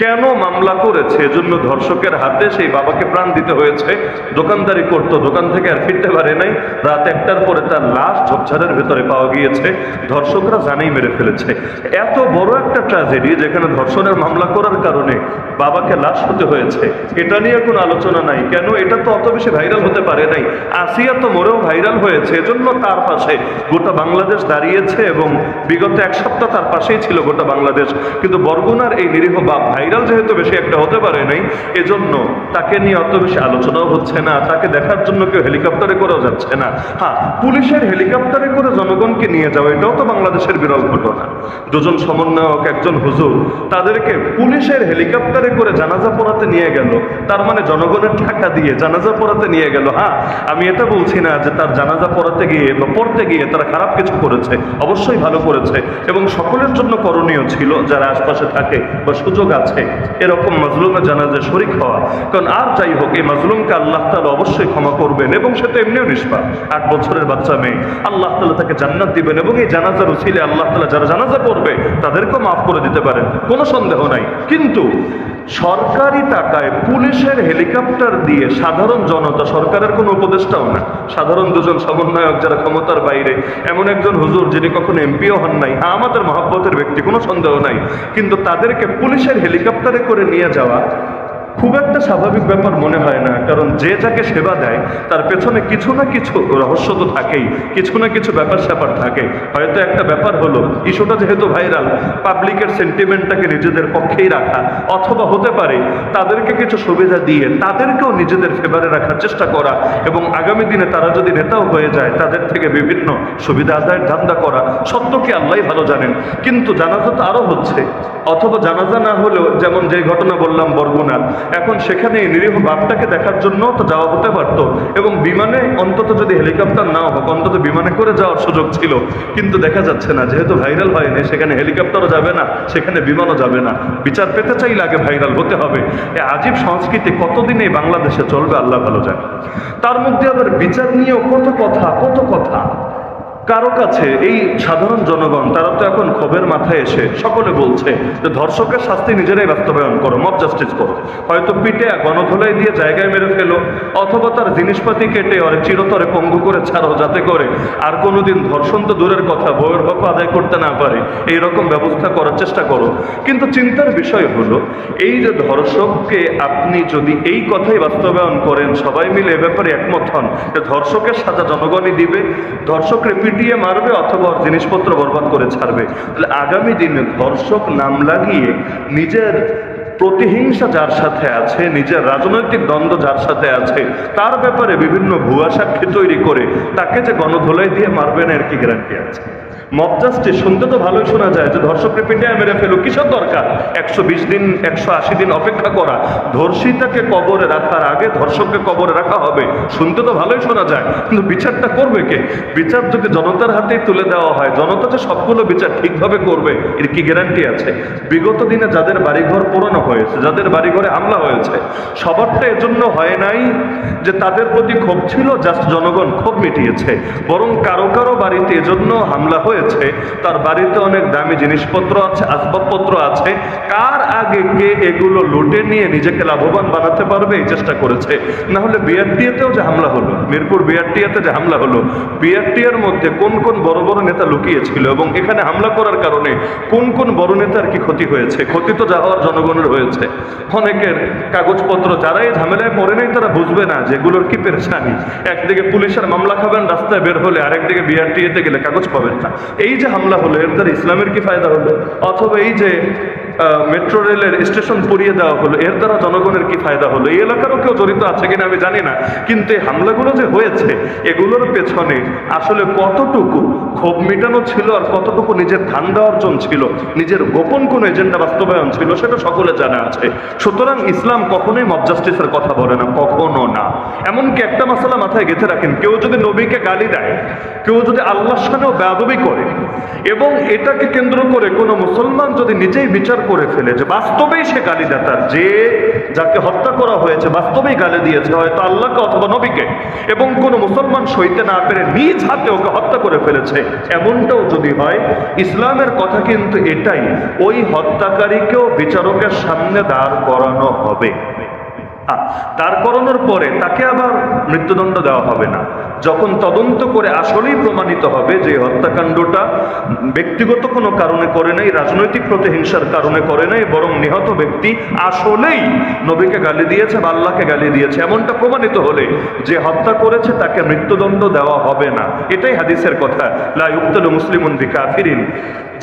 কেন মামলা করেছে, এজন্য ধর্ষকের হাতে সেই বাবাকে প্রাণ দিতে হয়েছে। দোকানদারি করতো, দোকান থেকে আর ফিরতে পারে নাই। রাত 1টার পরে তার লাশ ঝোপঝাড়ের ভেতরে পাওয়া গিয়েছে, ধর্ষকরা জানেই মেরে ফেলেছে। এত বড় একটা ট্র্যাজেডি যেখানে ধর্ষণের মামলা করার কারণে বাবাকে লাশ হতে হয়েছে, এটা নিয়ে কোনো আলোচনা নাই। কেন? এটা তো অত বেশি ভাইরাল হতে পারে নাই। আসিয়া তো মরেও ভাইরাল হয়েছে, এজন্য তার পাশে গোটা বাংলাদেশ দাঁড়িয়েছে এবং বিগত 1 সপ্তাহ তার পাশেই ছিল গোটা বাংলাদেশ। কিন্তু বরগুনার এই নিরীহ বাপ ভাইরাল যেহেতু বেশি একটা হতে পারে নাই, এজন্য তাকে নিয়ে অত বেশি আলোচনাও হচ্ছে না। তাকে দেখার জন্য কেউ হেলিকপ্টারে করেও যাচ্ছে না। হ্যাঁ, পুলিশের হেলিকপ্টারে করে জনগণকে নিয়ে যাওয়া, এটাও তো বাংলাদেশের বিরল ঘটনা। 2 জন সমন্বয়ক, 1 জন হুজুর, তাদেরকে পুলিশের হেলিকপ্টারে করে জানাজা পড়াতে নিয়ে গেল। তার মানে জনগণের টাকা দিয়ে জানাজা পড়াতে নিয়ে গেল। হ্যাঁ, আমি এটা বলছি না যে তার জানাজা পড়াতে গিয়ে বা পড়তে গিয়ে তারা খারাপ কিছু করেছে, অবশ্যই ভালো করেছে এবং সকলের জন্য করণীয় ছিল যারা আশপাশে থাকে বা সুযোগ আছে এরকম মাজলুমের জানাজায় শরীক হওয়া। কারণ আর যাই হোক, এই মাজলুমকে আল্লাহ তাআলা অবশ্যই ক্ষমা করবেন এবং সে তো এমনিও নিষ্পাপ। 8 বছরের বাচ্চা মেয়ে, আল্লাহ তাআলা তাকে জান্নাত দিবেন এবং এই জানাজার উসিলে আল্লাহ তাআলা যারা জানাজা পড়বে তাদেরকেও মাফ করে দিতে পারেন, কোনো সন্দেহ নাই। কিন্তু সরকারি টাকায় পুলিশের হেলিকপ্টার দিয়ে সাধারণ জনতা, সরকারের কোনো উপদেষ্টাও না, সাধারণ 2 জন সমন্বয়ক যারা ক্ষমতার বাইরে, এমন একজন হুজুর যিনি কখনো এমপিও হন নাই, আমাদের মহব্বতের ব্যক্তি, কোনো সন্দেহ নাই, কিন্তু তাদেরকে পুলিশের হেলিকপ্টারে করে নিয়ে যাওয়া খুব একটা স্বাভাবিক ব্যাপার মনে হয় না। কারণ যে যাকে সেবা দেয় তার পেছনে কিছু না কিছু রহস্য তো থাকেই, কিছু না কিছু ব্যাপার স্যাপার থাকে। হয়তো একটা ব্যাপার হলো ইস্যুটা যেহেতু ভাইরাল, পাবলিকের সেন্টিমেন্টটাকে নিজেদের পক্ষেই রাখা, অথবা হতে পারে তাদেরকে কিছু সুবিধা দিয়ে তাদেরকেও নিজেদের ফেভারে রাখার চেষ্টা করা এবং আগামী দিনে তারা যদি নেতাও হয়ে যায় তাদের থেকে বিভিন্ন সুবিধা আদায়ের ধান্দা করা। সত্য কি আল্লাহই ভালো জানেন। কিন্তু জানাজা তো আরো হচ্ছে, অথবা জানাজা না হলেও যেমন যে ঘটনা বললাম বরগুনার, এখন সেখানে নিরীহ বাপটাকে দেখার জন্য তো যাওয়া হতে পারতো এবং বিমানে অন্তত যদি হেলিকপ্টার নাও হোক অন্তত বিমানে করে যাওয়ার সুযোগ ছিল। কিন্তু দেখা যাচ্ছে না, যেহেতু ভাইরাল হয়নি সেখানে হেলিকপ্টারও যাবে না, সেখানে বিমানও যাবে না। বিচার পেতে চাইলে আগে ভাইরাল হতে হবে। এই আজীব সংস্কৃতি কতদিন এই বাংলাদেশে চলবে আল্লাহ ভালো জানে। তার মধ্যে আবার বিচার নিয়েও কত কথা। কারো কাছে এই সাধারণ জনগণ তারা তো এখন ক্ষোভের মাথায় এসে সকলে বলছে যে ধর্ষকের শাস্তি নিজেরাই বাস্তবায়ন করো, মব জাস্টিস করো। হয়তো পিঠে গণধোলাই দিয়ে জায়গায় মেরে ফেলো, অথবা তার জিনিসপাতি কেটে ওরে চিরতরে পঙ্গু করে ছাড়ো, যাতে করে আর কোনোদিন ধর্ষণ তো দূরের কথা বউয়ের হক আদায় করতে না পারে, এইরকম ব্যবস্থা করার চেষ্টা করো। কিন্তু চিন্তার বিষয় হলো এই যে ধর্ষককে আপনি যদি এই কথাই বাস্তবায়ন করেন, সবাই মিলে এ ব্যাপারে একমত হন যে ধর্ষকের সাজা জনগণই দিবে, ধর্ষককে পিটিয়ে মারবে অথবা জিনিসপত্র বরবাদ করে ছাড়বে, তাহলে আগামী দিনে ধর্ষক নাম লাগিয়ে নিজের প্রতিহিংসা যার সাথে আছে, নিজের রাজনৈতিক দ্বন্দ্ব যার সাথে আছে, তার ব্যাপারে বিভিন্ন ভুয়া সাক্ষী তৈরি করে তাকে যে গণধোলাই দিয়ে মারবেন এর কি গ্যারান্টি আছে? মব জাস্টিস শুনতে তো ভালোই শোনা যায় যে ধর্ষককে পিটিয়ে মেরে ফেলো, কিসের দরকার 120 দিন 180 দিন অপেক্ষা করা, ধর্ষিতাকে কবরে রাখার আগে ধর্ষককে কবরে রাখা হবে, শুনতে তো ভালোই শোনা যায়। কিন্তু বিচারটা করবে কে? বিচার যদি জনতার হাতেই তুলে দেওয়া হয়, জনতা যে সবগুলো বিচার ঠিকভাবে করবে এর কি গ্যারান্টি আছে? বিগত দিনে যাদের বাড়িঘর পোড়ানো হয়েছে, যাদের বাড়িঘরে হামলা হয়েছে, সবারটা এজন্য হয় নাই যে তাদের প্রতি ক্ষোভ ছিল, জাস্ট জনগণ ক্ষোভ মিটিয়েছে, বরং কারো কারো বাড়িতে এজন্য হামলা হয়েছে তার বাড়িতে অনেক দামি জিনিসপত্র আছে, আসবাবপত্র আছে, কার আগে কে এগুলো লুটে নিয়ে নিজেকে লাভবান বানাতে পারবে এই চেষ্টা করেছে। না হলে বিআরটিএতেও যে হামলা হলো, মিরপুর বিআরটিএতে যে হামলা হলো, বিআরটিএর মধ্যে কোন কোন বড় বড় নেতা লুকিয়েছিল এবং এখানে হামলা করার কারণে কোন কোন বড় নেতার কি ক্ষতি হয়েছে? ক্ষতি তো যা হওয়ার জনগণের হয়েছে। অনেকের কাগজপত্র যারা এই ঝামেলায় পড়ে নাই তারা বুঝবে না যেগুলোর কি পেরেশানি। একদিকে পুলিশের মামলা খাবেন রাস্তায় বের হলে, আরেকদিকে বিআরটিএতে গেলে কাগজ পাবেন না। এই যে হামলা হলো এর দ্বারা ইসলামের কি ফায়দা হলো? অথবা এই যে মেট্রো রেলের স্টেশন পুড়িয়ে দেওয়া হলো এর দ্বারা জনগণের কি ফায়দা হলো? এই এলাকারও কেউ জড়িত আছে কিনা আমি জানি না, কিন্তু এই হামলাগুলো যে হয়েছে এগুলোর পেছনে আসলে কতটুকু ক্ষোভ মেটানো ছিল আর কতটুকু নিজের ধান্দা অর্জন ছিল, নিজের গোপন কোন এজেন্ডা বাস্তবায়ন ছিল সেটা সকলে জানা আছে। সুতরাং ইসলাম কখনোই মব জাস্টিসের কথা বলে না, কখনো না। এমনকি একটা মাসালা মাথায় গেঁথে রাখেন, কেউ যদি নবীকে গালি দেয়, কেউ যদি আল্লাহর সাথেও বেয়াদবি করে এবং এটাকে কেন্দ্র করে কোনো মুসলমান যদি নিজেই বিচার করে ফেলে যে বাস্তবেই সে গালিদাতা, যে যাকে হত্যা করা হয়েছে বাস্তবেই গালি দিয়েছে হয়তো আল্লাহকে অথবা নবীকে, এবং কোনো মুসলমান সইতে না পেরে নিজ হাতে ওকে হত্যা করে ফেলেছে, এমনটাও যদি হয়, ইসলামের কথা কিন্তু এটাই, ওই হত্যাকারীকেও বিচারকের সামনে দাঁড় করানো হবে। দাঁড় করানোর পরে তাকে আবার মৃত্যুদণ্ড দেওয়া হবে না। যখন তদন্ত করে আসলেই প্রমাণিত হবে যে হত্যাকাণ্ডটা ব্যক্তিগত কোনো কারণে করে নাই, রাজনৈতিক প্রতিহিংসার কারণে করে নাই, বরং নিহত ব্যক্তি আসলেই নবীকে গালি দিয়েছে বা আল্লাহকে গালি দিয়েছে, এমনটা প্রমাণিত হলে যে হত্যা করেছে তাকে মৃত্যুদণ্ড দেওয়া হবে না। এটাই হাদিসের কথা, লা ইউক্তালু মুসলিমুন বিকাফিরিন।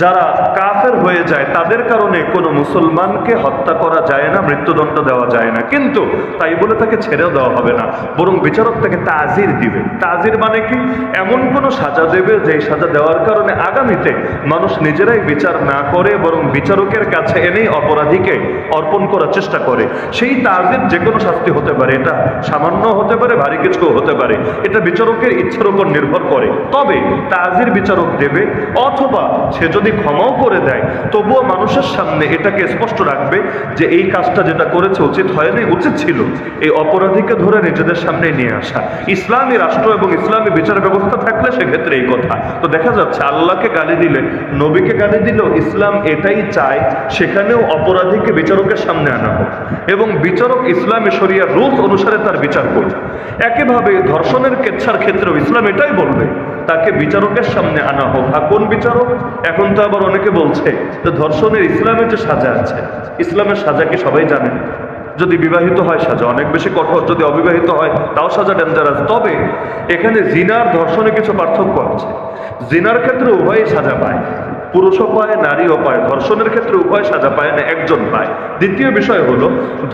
যারা কাফের হয়ে যায় তাদের কারণে কোনো মুসলমানকে হত্যা করা যায় না, মৃত্যুদণ্ড দেওয়া যায় না, কিন্তু তাই বলে তাকে ছেড়েও দেওয়া হবে না, বরং বিচারক তাকে তাজির দিবে। তাজির মানে কি? এমন কোনো সাজা দেবে যে সাজা দেওয়ার কারণে আগামীতে মানুষ নিজেরাই বিচার না করে বরং বিচারকের কাছে এনেই অপরাধীকে অর্পণ করার চেষ্টা করে। সেই তাজির যে কোনো শাস্তি হতে পারে, এটা সামান্য হতে পারে, ভারী কিছু হতে পারে, এটা বিচারকের ইচ্ছার উপর নির্ভর করে। তবে তাজির বিচারক দেবে, অথবা সে যদি ক্ষমাও করে দেয় তবুও মানুষের সামনে এটাকে স্পষ্ট রাখবে যে এই কাজটা যেটা করেছে উচিত হয়নি, উচিত ছিল এই অপরাধীকে ধরে নিজেদের সামনে নিয়ে আসা। ইসলামী রাষ্ট্র এবং ইসলামী বিচার ব্যবস্থা থাকলে সেক্ষেত্রে এই কথা। তো দেখা যাচ্ছে আল্লাহকে গালি দিলে, নবীকে গালি দিলেও ইসলাম এটাই চায় সেখানেও অপরাধীকে বিচারকের সামনে আনা হোক এবং বিচারক ইসলামী শরিয়ার রুলস অনুসারে তার বিচার করবে। একইভাবে ধর্ষণের কেচ্ছার ক্ষেত্রেও ইসলাম এটাই বলবে তাকে বিচারকের সামনে আনা হোক। আর কোন বিচারক? এখন তো আবার অনেকে বলছে যে ধর্ষণের ইসলামের যে সাজা আছে, ইসলামের সাজা কি সবাই জানেন? যদি বিবাহিত হয় সাজা অনেক বেশি কঠোর, যদি অবিবাহিত হয় তাও সাজা ডেঞ্জারাস। তবে এখানে জিনার ধর্ষণে কিছু পার্থক্য আছে। জিনার ক্ষেত্রে উভয়ই সাজা পায়, পুরুষও পায় নারীও পায়। ধর্ষণের ক্ষেত্রে উভয় সাজা পায় না, একজন পায়। দ্বিতীয় বিষয় হলো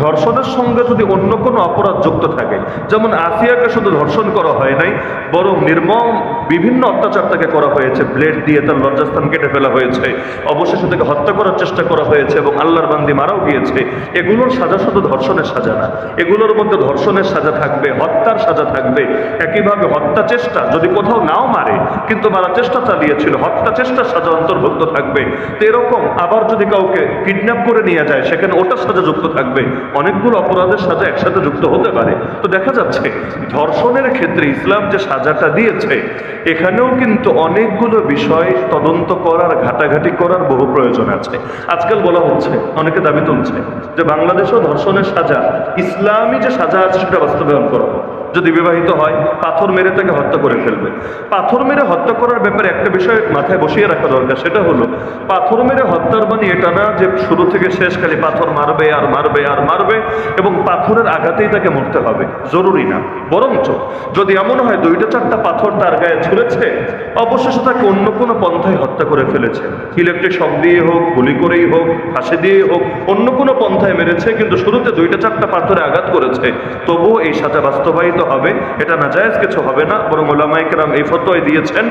ধর্ষণের সঙ্গে যদি অন্য কোনো অপরাধ যুক্ত থাকে, যেমন আসিয়াকে শুধু ধর্ষণ করা হয় নাই, বরং নির্মম বিভিন্ন অত্যাচার তাকে করা হয়েছে, ব্লেড দিয়ে তার লজ্জাস্থান কেটে ফেলা হয়েছে, অবশেষে তাকে হত্যা করার চেষ্টা করা হয়েছে এবং আল্লাহর বান্দি মারাও গিয়েছে। এগুলোর সাজা শুধু ধর্ষণের সাজা না, এগুলোর মধ্যে ধর্ষণের সাজা থাকবে, হত্যার সাজা থাকবে। একইভাবে হত্যা চেষ্টা, যদি কোথাও নাও মারে কিন্তু মারার চেষ্টা চালিয়েছিল, হত্যা চেষ্টার সাজা অন্তর্ভুক্ত থাকবে। তো এরকম আবার যদি কাউকে কিডন্যাপ করে নিয়ে যায় সেখানে ওটার সাজা যুক্ত থাকবে। অনেকগুলো অপরাধের সাজা একসাথে যুক্ত হতে পারে। তো দেখা যাচ্ছে ধর্ষণের ক্ষেত্রে ইসলাম যে সাজাটা দিয়েছে, এখানেও কিন্তু অনেকগুলো বিষয় তদন্ত করার, ঘাটাঘাটি করার বহু প্রয়োজন আছে। আজকাল বলা হচ্ছে, অনেকে দাবি তুলছে যে বাংলাদেশেও ধর্ষণের সাজা, ইসলামী যে সাজা আছে সেটা বাস্তবায়ন করা হোক। যদি বিবাহিত হয় পাথর মেরে তাকে হত্যা করে ফেলবে। পাথর মেরে হত্যা করার ব্যাপারে একটা বিষয় মাথায় বসিয়ে রাখা দরকার, সেটা হলো পাথর মেরে হত্যার মানে এটা না যে শুরু থেকে শেষ খালি পাথর মারবে আর মারবে আর মারবে এবং পাথরের আঘাতেই তাকে মরতে হবে, জরুরি না। বরঞ্চ যদি এমন হয় 2-4টা পাথর তার গায়ে ছুঁড়েছে, অবশেষে তাকে অন্য কোনো পন্থায় হত্যা করে ফেলেছে, ইলেকট্রিক শক দিয়ে হোক, গুলি করেই হোক, ফাঁসি দিয়ে হোক, অন্য কোনো পন্থায় মেরেছে, কিন্তু শুরুতে 2-4টা পাথরে আঘাত করেছে, তবুও এই সাজা বাস্তবায়িত হবে। এটা নাজায়েজ কিছু হবে না, বরং উলামায়ে কেরাম এই ফতোয়া দিয়েছেন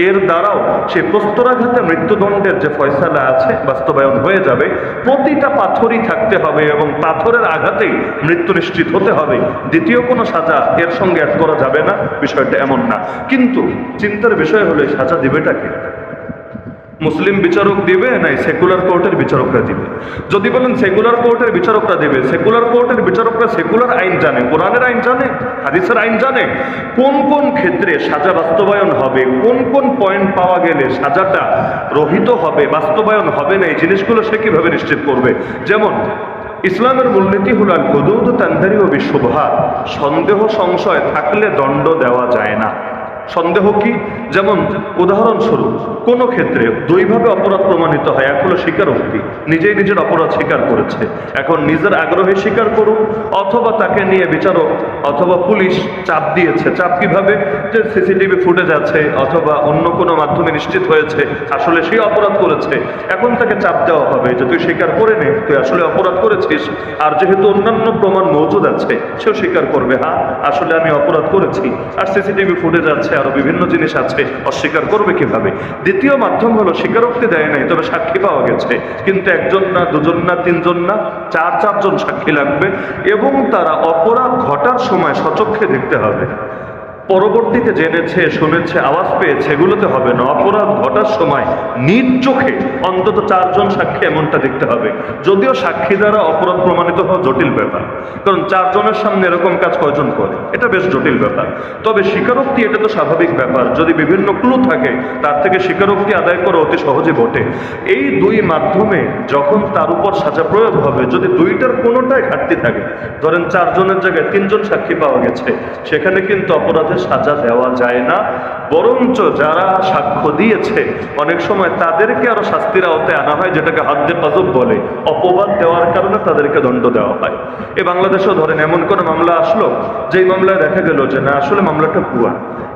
এর দ্বারাও সেই প্রস্তরাঘাতে মৃত্যুদণ্ডের যে ফয়সালা আছে বাস্তবায়ন হয়ে যাবে। প্রতিটা পাথরই থাকতে হবে এবং পাথরের আঘাতেই মৃত্যু নিশ্চিত হতে হবে, দ্বিতীয় কোনো সাজা এর সঙ্গে অ্যাড করা যাবে না, বিষয়টা এমন না। কিন্তু চিন্তার বিষয় হলো সাজা দিবেটাকে মুসলিম বিচারক দিবে নাই সেকুলার কোর্টের বিচারকরা দিবে? যদি বলেন সেকুলার কোর্টের বিচারকরা দিবে, সেকুলার কোর্টের বিচারকরা সেকুলার আইন জানে, কোরআনের আইন জানে, হাদিসের আইন জানে, কোন কোন ক্ষেত্রে সাজা বাস্তবায়ন হবে, কোন কোন পয়েন্ট পাওয়া গেলে সাজাটা রহিত হবে, বাস্তবায়ন হবে না, এই জিনিসগুলো সে কিভাবে নিশ্চিত করবে? যেমন ইসলামের মূলনীতি হল আল হুদুদ তানদারি ও বিশুবহাত, সন্দেহ সংশয় থাকলে দণ্ড দেওয়া যায় না। সন্দেহ কি? যেমন উদাহরণস্বরূপ কোনো ক্ষেত্রে দুইভাবে অপরাধ প্রমাণিত হয়। এক হলো স্বীকারোক্তি, নিজেই নিজের অপরাধ স্বীকার করেছে, এখন নিজের আগ্রহে স্বীকার করুক, অথবা তাকে নিয়ে বিচারক অথবা পুলিশ চাপ দিয়েছে। চাপ কিভাবে? যে সিসিটিভি ফুটেজ আছে অথবা অন্য কোনো মাধ্যমে নিশ্চিত হয়েছে আসলে সে অপরাধ করেছে, এখন তাকে চাপ দেওয়া হবে যে তুই স্বীকার করে নে, তুই আসলে অপরাধ করেছিস। আর যেহেতু অন্যান্য প্রমাণ মজুদ আছে সেও স্বীকার করবে, হ্যাঁ আসলে আমি অপরাধ করেছি, আর সিসিটিভি ফুটেজ আছে, আরো বিভিন্ন জিনিস আছে, অস্বীকার করবে কিভাবে? দ্বিতীয় মাধ্যম হলো স্বীকারোক্তি দেয় নাই তবে সাক্ষী পাওয়া গেছে, কিন্তু একজন না, দুজন না, তিনজন না, 4-4 জন সাক্ষী লাগবে এবং তারা অপরাধ ঘটার সময় সচক্ষে দেখতে হবে। পরবর্তীতে জেনেছে, শুনেছে, আওয়াজ পেয়েছে, এগুলোতে হবে না। অপরাধ ঘটার সময় নিজ চোখে অন্তত 4 জন সাক্ষী এমনটা দেখতে হবে। যদিও সাক্ষী দ্বারা অপরাধ প্রমাণিত হওয়া জটিল ব্যাপার, কারণ 4 জনের সামনে এরকম কাজ কয়জন করে, এটা বেশ জটিল ব্যাপার। তবে স্বীকারোক্তি এটা তো স্বাভাবিক ব্যাপার, যদি বিভিন্ন ক্লু থাকে তার থেকে স্বীকারোক্তি আদায় করা অতি সহজে ঘটে। এই 2 মাধ্যমে যখন তার উপর সাজা প্রয়োগ হবে, যদি 2টার কোনোটাই ঘাটতি থাকে, ধরেন 4 জনের জায়গায় 3 জন সাক্ষী পাওয়া গেছে, সেখানে কিন্তু অপরাধের সাজা দেওয়া যায় না। বরঞ্চ যারা সাক্ষ্য দিয়েছে অনেক সময় তাদেরকে আরো শাস্তির আওতায় আনা হয়, যেটাকে হাদ্দে কাযব বলে। অপবাদ দেওয়ার কারণে তাদেরকে দণ্ড দেওয়া হয়। এই বাংলাদেশেও ধরেন এমন কোন মামলা আসলো, যেই মামলায় দেখা গেল যে না, আসলে মামলাটা ভুয়া,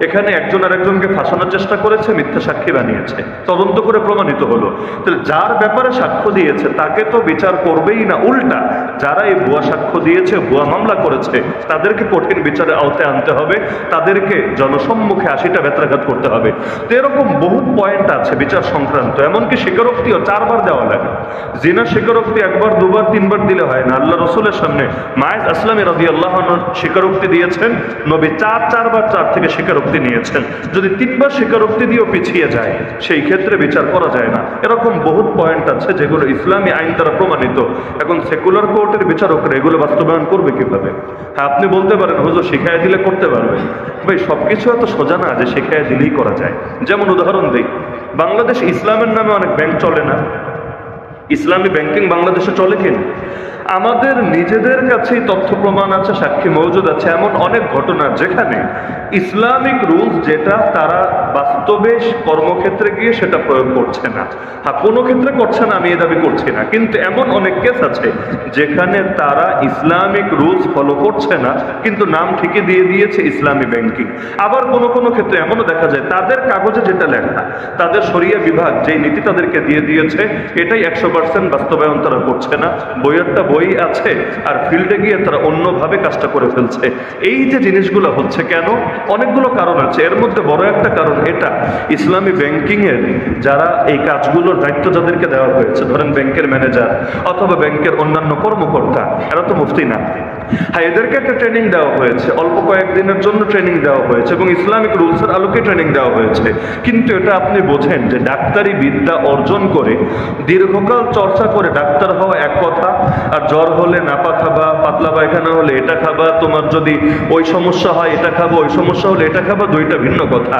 এখানে একজন আরেকজনকে ফাঁসানোর চেষ্টা করেছে, মিথ্যা সাক্ষী বানিয়েছে, তদন্ত করে প্রমাণিত হলো। তাহলে যার ব্যাপারে সাক্ষ্য দিয়েছে তাকে তো বিচার করবেই না, উল্টা যারা এই ভুয়া সাক্ষ্য দিয়েছে, ভুয়া মামলা করেছে, তাদেরকে কঠিন বিচারের আওতায় আনতে হবে, তাদেরকে জনসম্মুখে 80টা বেত্রাঘাত করতে হবে। তো এরকম বহুত পয়েন্ট আছে বিচার সংক্রান্ত। এমনকি স্বীকারোক্তিও 4 বার দেওয়া লাগে। জিনার স্বীকারোক্তি 1 বার 2 বার 3 বার দিলে হয় না। আল্লাহ রসুলের সামনে মায়েজ আসলামী রাদিয়াল্লাহু আনহু স্বীকারোক্তি দিয়েছেন, নবী 4 বার 4 থেকে স্বীকারোক্তি নিয়েছেন। যদি 3 বার স্বীকারোক্তি দিয়েও পিছিয়ে যায়, সেই ক্ষেত্রে বিচার করা যায় না। এরকম বহুত পয়েন্ট আছে যেগুলো ইসলামী আইন দ্বারা প্রমাণিত। এখন সেকুলার কোর্টের বিচারকরা এগুলো বাস্তবায়ন করবে কিভাবে? হ্যাঁ, আপনি বলতে পারেন হুজুর শিখাইয়া দিলে করতে পারবে। ভাই, সবকিছু এত সোজা না যে শিখাইয়া দিলেই করা যায়। যেমন উদাহরণ দিই, বাংলাদেশ ইসলামের নামে অনেক ব্যাংক চলে না? ইসলামী ব্যাংকিং বাংলাদেশে চলে কিনা? আমাদের নিজেদের কাছেই তথ্য প্রমাণ আছে, সাক্ষী মওজুদ আছে এমন অনেক ঘটনা যেখানে ইসলামিক রুলস যেটা তারা বাস্তবে কর্মক্ষেত্রে গিয়ে সেটা প্রয়োগ করছে না। হ্যাঁ, কোনো ক্ষেত্রে করছে না, আমি এ দাবি করছি না, কিন্তু এমন অনেক কেস আছে যেখানে তারা ইসলামিক রুলস ফলো করছে না, কিন্তু নাম ঠিকই দিয়ে দিয়েছে ইসলামী ব্যাংকিং। আবার কোনো কোনো ক্ষেত্রে এমনও দেখা যায় তাদের কাগজে যেটা লেখা, তাদের শরিয়া বিভাগ যেই নীতি তাদেরকে দিয়ে দিয়েছে, এটাই 100% বাস্তবায়ন তারা করছে না। বইয়েরটা বই আছে আর ফিল্ডে গিয়ে তারা অন্যভাবে কাজটা করে ফেলছে। এই যে জিনিসগুলো হচ্ছে কেন? অনেকগুলো কারণ আছে। এর মধ্যে বড় একটা কারণ এটা, ইসলামী ব্যাংকিং এর যারা এই কাজগুলোর দায়িত্ব যাদেরকে দেওয়া হয়েছে, ধরেন ব্যাংকের ম্যানেজার অথবা ব্যাংকের অন্যান্য কর্মকর্তা, এরা তো মুফতি না। হ্যাঁ, এদেরকে একটা ট্রেনিং দেওয়া হয়েছে, অল্প কয়েকদিনের জন্য ট্রেনিং দেওয়া হয়েছে এবং ইসলামিক রুলসের আলোকে ট্রেনিং দেওয়া হয়েছে। কিন্তু এটা আপনি বোঝেন যে ডাক্তারি বিদ্যা অর্জন করে দীর্ঘকাল চর্চা করে ডাক্তার হওয়া এক কথা, আর জ্বর হলে নাপা খাবা, পাতলা পায়খানা হলে এটা খাবা, তোমার যদি ওই সমস্যা হয় এটা খাবো, ওই সমস্যা হলে এটা খাবা, দুইটা ভিন্ন কথা।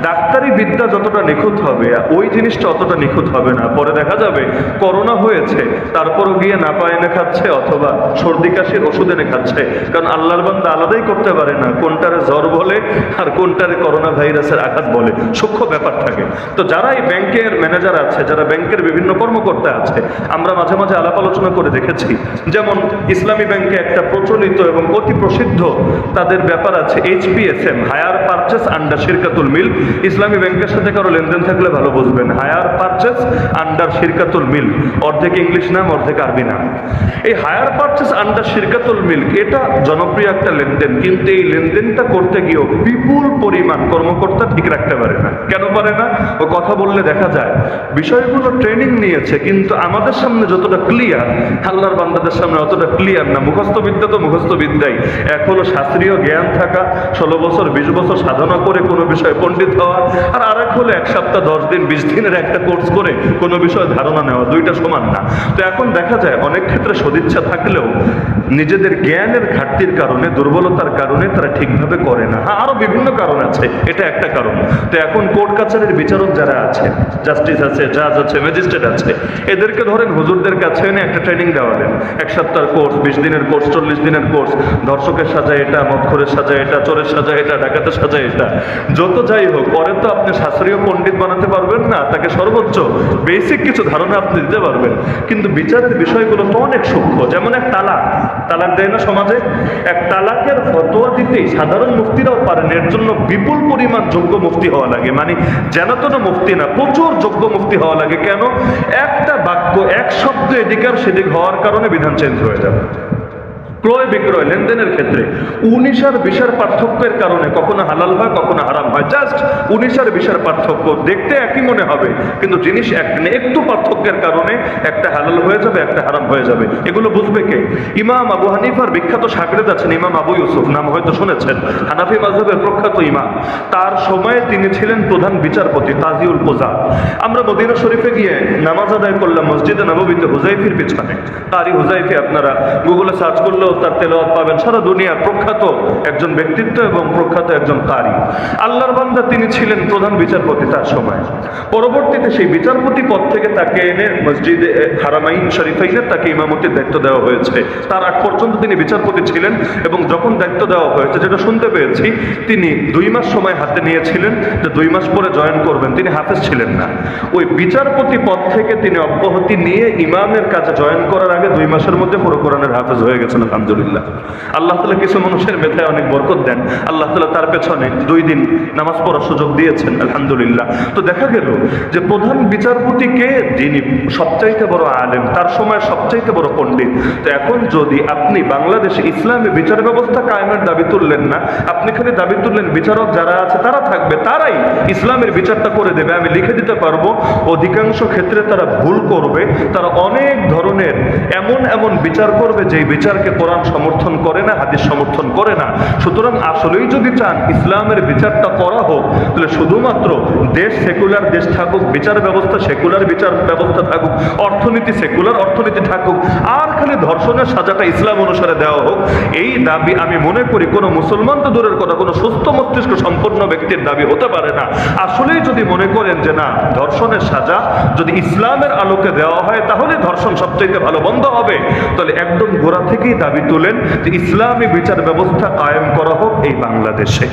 ডাক্তারি বিদ্যা যতটা নিখুঁত হবে ওই জিনিসটা অতটা নিখুঁত হবে না। পরে দেখা যাবে করোনা হয়েছে, তারপরও গিয়ে নাপা এনে খাচ্ছে অথবা সর্দি কাশির ওষুধ এনে খাচ্ছে, কারণ আল্লাহর বান্দা আলাদাই করতে পারে না কোনটারে জ্বর বলে আর কোনটারে করোনা ভাইরাসের আঘাত বলে, সূক্ষ্ম ব্যাপার থাকে। তো যারা এই ব্যাংকের ম্যানেজার আছে, যারা ব্যাংকের বিভিন্ন কর্মকর্তা আছে, আমরা মাঝে মাঝে আলাপ আলোচনা করে দেখেছি, যেমন ইসলামী ব্যাংকে একটা প্রচলিত এবং অতি প্রসিদ্ধ তাদের ব্যাপার আছে HPSM, হায়ার পারচেস আন্ডার শিরকাতুল মিল। ইসলামী ব্যাংকের সাথে কারো লেনদেন থাকলে ভালো বুঝবেন, হায়ার পারচেস আন্ডার শিরকাতুল মিল, অর্ধেক ইংলিশ নাম অর্ধেক আরবি নাম। এই হায়ার পারচেস আন্ডার শিরকাতুল মিল এটা জনপ্রিয় একটা লেনদেন, কিন্তু এই লেনদেনটা করতে গিয়েও বিপুল পরিমাণ কর্মকর্তা ঠিক রাখতে পারে না। কেন পারে না? ও কথা বললে দেখা যায় বিষয়গুলো ট্রেনিং নিয়েছে, কিন্তু আমাদের সামনে যতটা ক্লিয়ার আল্লাহর বান্দাদের সামনে অতটা ক্লিয়ার না। মুখস্থ বিদ্যা তো মুখস্থ বিদ্যাই, এক হলো শাস্ত্রীয় জ্ঞান থাকা, 16 বছর 20 বছর সাধনা করে কোনো বিষয়ে পণ্ডিত হওয়া, আর আরেক হলো 1 সপ্তাহ 10 দিন 20 দিনের একটা কোর্স করে কোনো বিষয়ে ধারণা নেওয়া, দুইটা সমান না। তো এখন দেখা যায় অনেক ক্ষেত্রে সদিচ্ছা থাকলেও নিজেদের জ্ঞানের ঘাটতির কারণে, দুর্বলতার কারণে তারা ঠিকভাবে করে না। হ্যাঁ, আরো বিভিন্ন কারণ আছে, এটা একটা কারণ। তো এখন কোর্ট কাছারির বিচারক যারা আছে, জাস্টিস আছে, জাজ আছে, ম্যাজিস্ট্রেট আছে, এদেরকে ধরেন হুজুরদের কাছে এনে একটা ট্রেনিং দেওয়ালেন, 1 সপ্তাহের কোর্স, 20 দিনের কোর্স, 40 দিনের কোর্স, ধর্ষকের সাজায় এটা, মদখোরের সাজায় এটা, চোরের সাজায় এটা, ডাকাতের সাজায় এটা, যত যাই হোক, পরে তো আপনি শাস্ত্রীয় পণ্ডিত বানাতে পারবেন না, তাকে সর্বোচ্চ বেসিক কিছু ধারণা আপনি দিতে পারবেন। কিন্তু বিচারের বিষয়গুলো তো অনেক সূক্ষ্ম। যেমন এক তালাক দেয় না সমাজে, এক তালাকের ফতোয়া দিতেই সাধারণ মুফতিরাও পারেন, এর জন্য বিপুল পরিমাণ যোগ্য মুফতি হওয়া লাগে, মানে যেন তো না মুফতি না, প্রচুর যোগ্য মুফতি হওয়া লাগে। কেন? একটা বাক্য, এক শব্দ এদিক আর সেদিক হওয়ার কারণে বিধান চেঞ্জ হয়ে যাবে। ক্রয় বিক্রয় লেনদেনের ক্ষেত্রে 19 আর 20 পার্থক্যের কারণে কখনো হালাল হয় কখনো হারাম হয়। জাস্ট 19 আর 20 পার্থক্য, দেখতে একই মনে হবে কিন্তু জিনিস এক, একটু পার্থক্যের কারণে একটা হালাল হয়ে যাবে একটা হারাম হয়ে যাবে। এগুলো বুঝবে কে? ইমাম আবু হানিফার বিখ্যাত শাগির্দ আছেন ইমাম আবু ইউসুফ, নাম হয়তো শুনেছেন, হানাফি মাযহাবের প্রখ্যাত ইমাম। তার সময়ে তিনি ছিলেন প্রধান বিচারপতি, কাজীউল কুযা। আমরা মদিনা শরীফে গিয়ে নামাজ আদায় করলাম মসজিদে নববীতে হুযাইফির পিছনে। কারি হুযাইফি আপনারা গুগলে সার্চ করলেও তার তেলাওয়াত পাবেন। সারা দুনিয়ার প্রখ্যাত একজন ব্যক্তিত্ব এবং প্রখ্যাত একজন কারি, আল্লাহর বান্দা। তিনি ছিলেন প্রধান বিচারপতি তার সময়। পরবর্তীতে সেই বিচারপতি পদ থেকে তাকে এনে মসজিদে হারামাইন শরীফাইনের তাকে ইমামতির দায়িত্ব দেওয়া হয়েছে। তার আগ পর্যন্ত তিনি বিচারপতি ছিলেন এবং যখন দায়িত্ব দেওয়া হয়েছে, যেটা শুনতে পেয়েছি, তিনি 2 মাস সময় হাতে নিয়েছিলেন যে 2 মাস পরে জয়েন করবেন। তিনি হাফেজ ছিলেন না। ওই বিচারপতি পদ থেকে তিনি অব্যাহতি নিয়ে ইমামের কাছে জয়েন করার আগে 2 মাসের মধ্যে পুরো কোরআনের হাফেজ হয়ে গেছেন। আলহামদুলিল্লাহ। আল্লাহ তাআলা কিছু মানুষের মেধায় অনেক বরকত দেন। আল্লাহ তাআলা তার পেছনে 2 দিন নামাজ পড়ার সুযোগ দিয়েছেন। আলহামদুলিল্লাহ। তো দেখা গেল যে প্রধান বিচারপতিকে, যিনি সবচাইতে বড় আলেম, তার সময় সবচাইতে বড় পণ্ডিত। তো এখন যদি আপনি বাংলাদেশে ইসলামী বিচার ব্যবস্থা কায়েমের দাবি তুললেন না, আপনি খালি দাবি তুললেন বিচারক যারা আছে তারা থাকবে, তারাই ইসলামের বিচারটা করে দেবে। আমি লিখে দিতে পারবো অধিকাংশ ক্ষেত্রে তারা ভুল করবে। তারা অনেক ধরনের এমন বিচার করবে যে বিচারকে কোরআন সমর্থন করে না, হাদিস সমর্থন করে না। সুতরাং আসলেই যদি চান ইসলামের বিচারটা করা হোক, তাহলে শুধুমাত্র দেশ সেকুলার দেশ থাকুক, বিচার ব্যবস্থা সেকুলার বিচার ব্যবস্থা থাকুক, অর্থনীতি সেকুলার অর্থনীতি থাকুক, আর খালি ধর্ষণের সাজাটা ইসলাম অনুসারে দেওয়া হোক, এই দাবি আমি মনে করি কোনো মুসলমান তো দূরের কথা, কোনো সুস্থ মস্তিষ্ক সম্পন্ন ব্যক্তির দাবি হতে পারে না। আসলেই যদি মনে করেন যে না, ধর্ষণের সাজা যদি ইসলামের আলোকে দেওয়া হয় তাহলে ধর্ষণ সবচেয়ে ভালো বন্ধ হবে, তাহলে একদম গোড়া থেকেই দাবি তুলেন যে ইসলামী বিচার ব্যবস্থা কায়েম করা হোক এই বাংলাদেশে।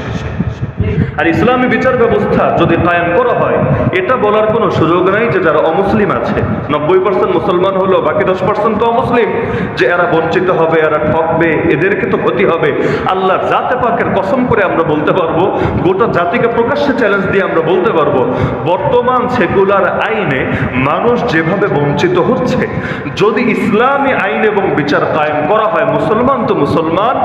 আর ইসলামী বিচার ব্যবস্থা যদি কায়েম করা হয়, এটা বলার কোনো সুযোগ নাই যে যারা অমুসলিম আছে, 90% মুসলমান হলো, বাকি 10% তো অমুসলিম, যে এরা বঞ্চিত হবে, এরা ঠকবে, এদেরকে তো ক্ষতি হবে। আল্লাহ জাতে পাকের কসম করে আমরা বলতে পারবো, গোটা জাতিকে প্রকাশ্যে চ্যালেঞ্জ দিয়ে আমরা বলতে পারবো, বর্তমান সেকুলার আইনে মানুষ যেভাবে বঞ্চিত হচ্ছে, যদি ইসলামী আইন এবং বিচার কায়েম করা হয়, মুসলমান তো মুসলমান,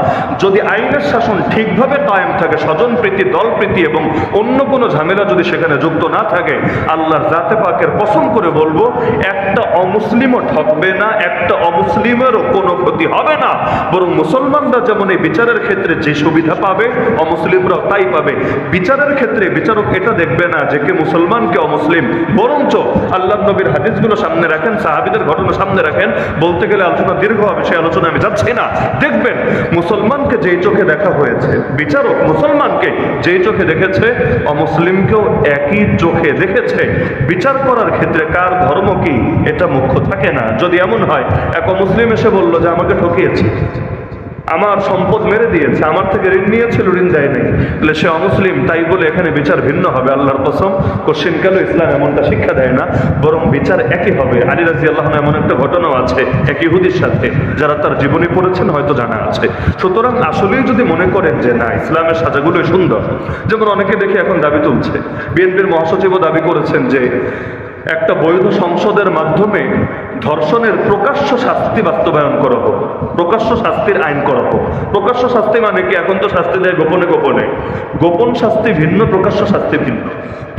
যদি আইনের শাসন ঠিকভাবে কায়েম থাকে, স্বজনপ্রীতি, দলপ্রীতি এবং অন্য কোনো ঝামেলা যদি সেখানে যুক্ত না থাকে, আল্লাহর জাতে পাকের কসম করে বলবো, একটা অমুসলিমও ঠকবে না, একটা অমুসলিমেরও কোনো ক্ষতি হবে না। বরং মুসলমানরা যেমন এই বিচারের ক্ষেত্রে যে সুবিধা পাবে, অমুসলিমরাও তাই পাবে। বিচারের ক্ষেত্রে বিচারক এটা দেখবে না যে কে মুসলমান কে অমুসলিম, বরঞ্চ আল্লাহ নবীর হাদিসগুলো সামনে রাখেন, সাহাবীদের ঘটনা সামনে রাখেন। বলতে গেলে আলোচনা দীর্ঘ হবে, সেই আলোচনা আমি যাচ্ছি না। দেখবেন মুসলমানকে যেই চোখে দেখা হয়েছে, বিচারক মুসলমানকে যেই চোখে দেখেছে, অমুসলিমকেও একই চোখে দেখেছে। বিচার করার ক্ষেত্রে কার ধর্ম কি এটা মুখ্য থাকে না। যদি এমন হয় এক অমুসলিম এসে বলল যে আমাকে ঠকিয়েছে, আমার সম্পদ মেরে দিয়েছে, আমার থেকে ঋণ নিয়েছিল, ঋণ দেয় নাই, তাহলে সে অমুসলিম, তাই বলে এখানে বিচার ভিন্ন হবে? আল্লাহর কসম, কোশ্চেন কেন ইসলাম এমনটা শিক্ষা দেয় না, বরং বিচার একই হবে। আলী রাদিয়াল্লাহু আনহু এমন একটা ঘটনাও আছে এক ইহুদির সাথে, যারা তার জীবনী পড়েছেন হয়তো জানা আছে। সুতরাং আসলেই যদি মনে করেন যে না, ইসলামের সাজাগুলোই সুন্দর, যেমন অনেকে দেখে এখন দাবি তুলছে, বিএনপির মহাসচিবও দাবি করেছেন যে একটা বৈধ সংসদের মাধ্যমে ধর্ষণের প্রকাশ্য শাস্তি বাস্তবায়ন করা হোক, প্রকাশ্য শাস্তির আইন করা হোক। প্রকাশ্য শাস্তি মানে কি? এখন তো শাস্তি দেয় গোপনে গোপনে, গোপন শাস্তি ভিন্ন, প্রকাশ্য শাস্তি ভিন্ন।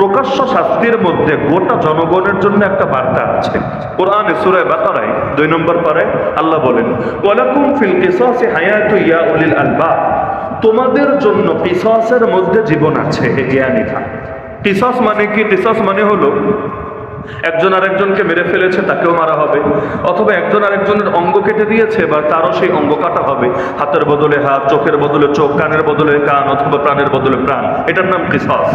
প্রকাশ্য শাস্তির মধ্যে গোটা জনগণের জন্য একটা বার্তা আছে। কোরআনে সূরা বাকারায় 2 নম্বর পারায় আল্লাহ বলেন, ওয়ালাকুম ফিল কিসাসি হায়াতু ইয়া উলিল আলবাব, তোমাদের জন্য কিসাসের মধ্যে জীবন আছে হে জ্ঞানীরা। কিসাস মানে কি? কিসাস মানে হলো একজন আরেকজনকে মেরে ফেলেছে, তাকেও মারা হবে, অথবা একজন আরেকজনের অঙ্গ কেটে দিয়েছে বা তারও সেই অঙ্গ কাটা হবে, হাতের বদলে হাত, চোখের বদলে চোখ, কানের বদলে কান, অথবা প্রাণের বদলে প্রাণ। এটার নাম কিসাস।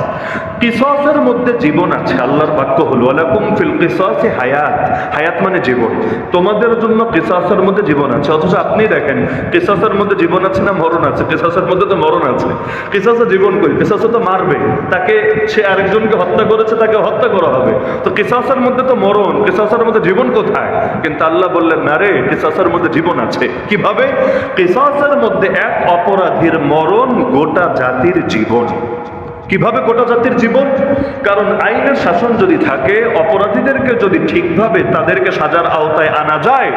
কিসাসের মধ্যে জীবন আছে। আল্লাহর বাক্য হলো ওয়ালাকুম ফিল কিসাসি হায়াত, হায়াত মানে জীবন, তোমাদের জন্য কিসাসের মধ্যে জীবন আছে। অথচ আপনি দেখেন কিসাসের মধ্যে জীবন আছে না মরণ আছে? কিসাসের মধ্যে তো মরণ আছে। কিসাসে জীবন কই? কিসাসে তো মারবে, তাকে, সে আরেকজনকে হত্যা করেছে, তাকে হত্যা করা হবে। তো কিসাসের মধ্যে তো মরণ, কিসাসের মধ্যে জীবন কোথায়? কিন্তু আল্লাহ বললেন না রে, কিসাসের মধ্যে জীবন আছে। কিভাবে? কিসাসের মধ্যে এক অপরাধীর মরণ গোটা জাতির জীবন। কিভাবে গোটা জাতির জীবন? কারণ আইনের শাসন যদি থাকে, অপরাধীদেরকে যদি ঠিকভাবে তাদেরকে সাজার আওতায় আনা যায়,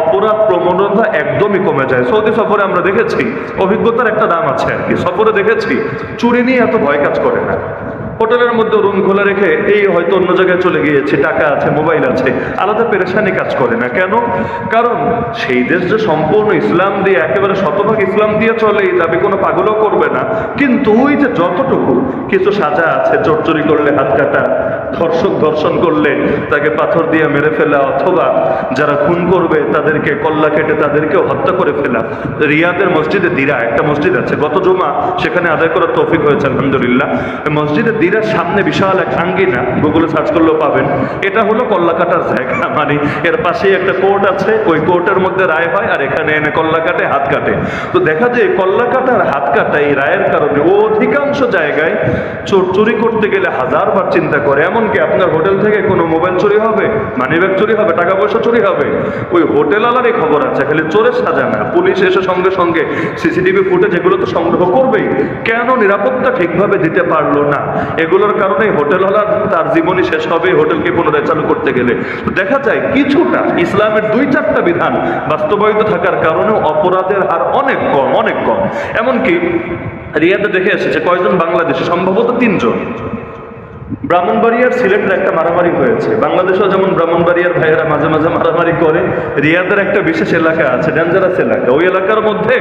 অপরাধ প্রবণতা একদমই কমে যায়। সৌদি সফরে আমরা দেখেছি, অভিজ্ঞতার একটা দাম আছে আর কি, সফরে দেখেছি চুরি নিয়ে এত ভয় কাজ করে না। হোটেলের মধ্যে রুম খোলা রেখে এই হয়তো অন্য জায়গায় চলে গিয়েছে, টাকা আছে, মোবাইল আছে, আলাদা পেরেশানি কাজ করে না। কেন? কারণ সেই দেশ যে সম্পূর্ণ ইসলাম দিয়ে, একেবারে শতভাগ ইসলাম দিয়ে চলে, এই দাবি কোনো পাগলও করবে না। কিন্তু ওই যে যতটুকু কিছু সাজা আছে, চোরচুরি করলে হাত কাটা, ধর্ষণ করলে তাকে পাথর দিয়ে মেরে ফেলা, অথবা যারা খুন করবে তাদেরকে কল্লা কেটে তাদেরকেও হত্যা করে ফেলা। রিয়াদের মসজিদে দিরা একটা মসজিদ আছে, গত জুমা সেখানে আদায় করার তৌফিক হয়েছে আলহামদুলিল্লাহ। মসজিদে দিরার সামনে বিশাল এক আঙ্গিনা, গুগলে সার্চ করলেও পাবেন। এটা হলো কল্লা কাটার জায়গা, মানে এর পাশেই একটা কোর্ট আছে, ওই কোর্টের মধ্যে রায় হয়, আর এখানে এনে কল্লা কাটে, হাত কাটে। তো দেখা যায় কল্লা কাটার হাত কাটা এই রায়ের কারণে অধিকাংশ জায়গায় চুরি করতে গেলে হাজারবার চিন্তা করে। এমনকি আপনার হোটেল থেকে কোনো মোবাইল চুরি হবে, মানিব্যাগ চুরি হবে, টাকা পয়সা চুরি হবে, ওই হোটেলওয়ালারই খবর আছে, খালি চোরের সাজা না। পুলিশ এসে সঙ্গে সঙ্গে সিসিটিভি ফুটেজ এগুলো তো সংগ্রহ করবেই। কেন? নিরাপত্তা ঠিকভাবে দিতে পারলো না। এগুলোর কারণে হোটেলওয়ালার তার জীবনই শেষ হবে হোটেলকে পুনরায় চালু করতে গেলে। দেখা যায় কিছুটা ইসলামের 2-4টা বিধান বাস্তবায়িত থাকার কারণেও অপরাধের হার অনেক কম, অনেক কম। এমনকি রিয়াদে দেখে এসেছে কয়জন বাংলাদেশি, সম্ভবত 3 জন। ব্রাহ্মণবাড়িয়ার সিলেটের একটা মারামারি হয়েছে, বাংলাদেশেও যেমন ব্রাহ্মণবাড়িয়ার ভাইয়েরা মাঝে মাঝে মারামারি করে, রিয়াদের একটা বিশেষ এলাকা আছে, ডেঞ্জারাস এলাকা। ওই এলাকার মধ্যে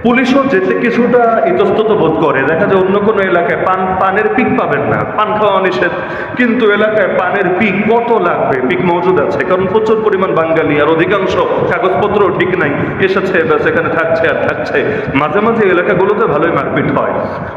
পুলিশও যেতে কিছুটা ইতস্তত বোধ করে। দেখা যায় অন্য কোনো এলাকায় পানের পিক পাবেন না, পান খাওয়া নিষেধ, কিন্তু এলাকায় পানের পিক কত লাগবে, পিক মজুদ আছে। কারণ প্রচুর পরিমাণ বাঙালি, আর অধিকাংশ কাগজপত্র ঠিক নাই, এসেছে ব্যাস এখানে থাকছে আর থাকছে। মাঝে মাঝে এলাকাগুলোতে ভালোই মারপিট হয়।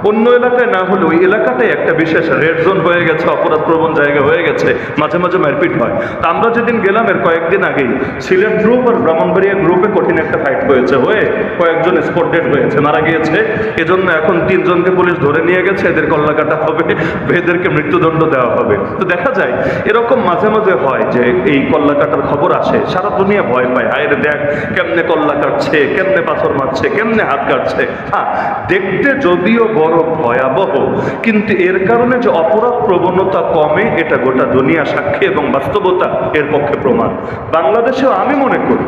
অন্য এলাকায় না হলে ওই এলাকাটাই একটা বিশেষ রেড জোন হয়ে গেছে, অপরাধ প্রবণ জায়গা হয়ে গেছে, মাঝে মাঝে মারপিট হয়। তা আমরা যেদিন গেলাম এর কয়েকদিন আগেই সিলেট গ্রুপ আর ব্রাহ্মণবাড়িয়া গ্রুপে কঠিন একটা ফাইট হয়েছে, হয়ে কয়েকজন স্পট ডেড হয়েছে, মারা গিয়েছে। এজন্য এখন 3 জনকে পুলিশ ধরে নিয়ে গেছে, এদের কল্লা কাটা হবে, এদেরকে মৃত্যুদণ্ড দেওয়া হবে। তো দেখা যায় এরকম মাঝে মাঝে হয় যে এই কল্লা কাটার খবর আসে, সারা দুনিয়া ভয় পায়, আরে দেখ কেমনে কল্লা কাটছে, কেমনে পাথর মারছে, কেমনে হাত কাটছে। হ্যাঁ, দেখতে যদিও বড় ভয়াবহ, কিন্তু এর কারণে যে অপরাধ প্রবণতা কমে, এটা গোটা দুনিয়া সাক্ষী এবং বাস্তবতা এর পক্ষে প্রমাণ। বাংলাদেশেও আমি মনে করি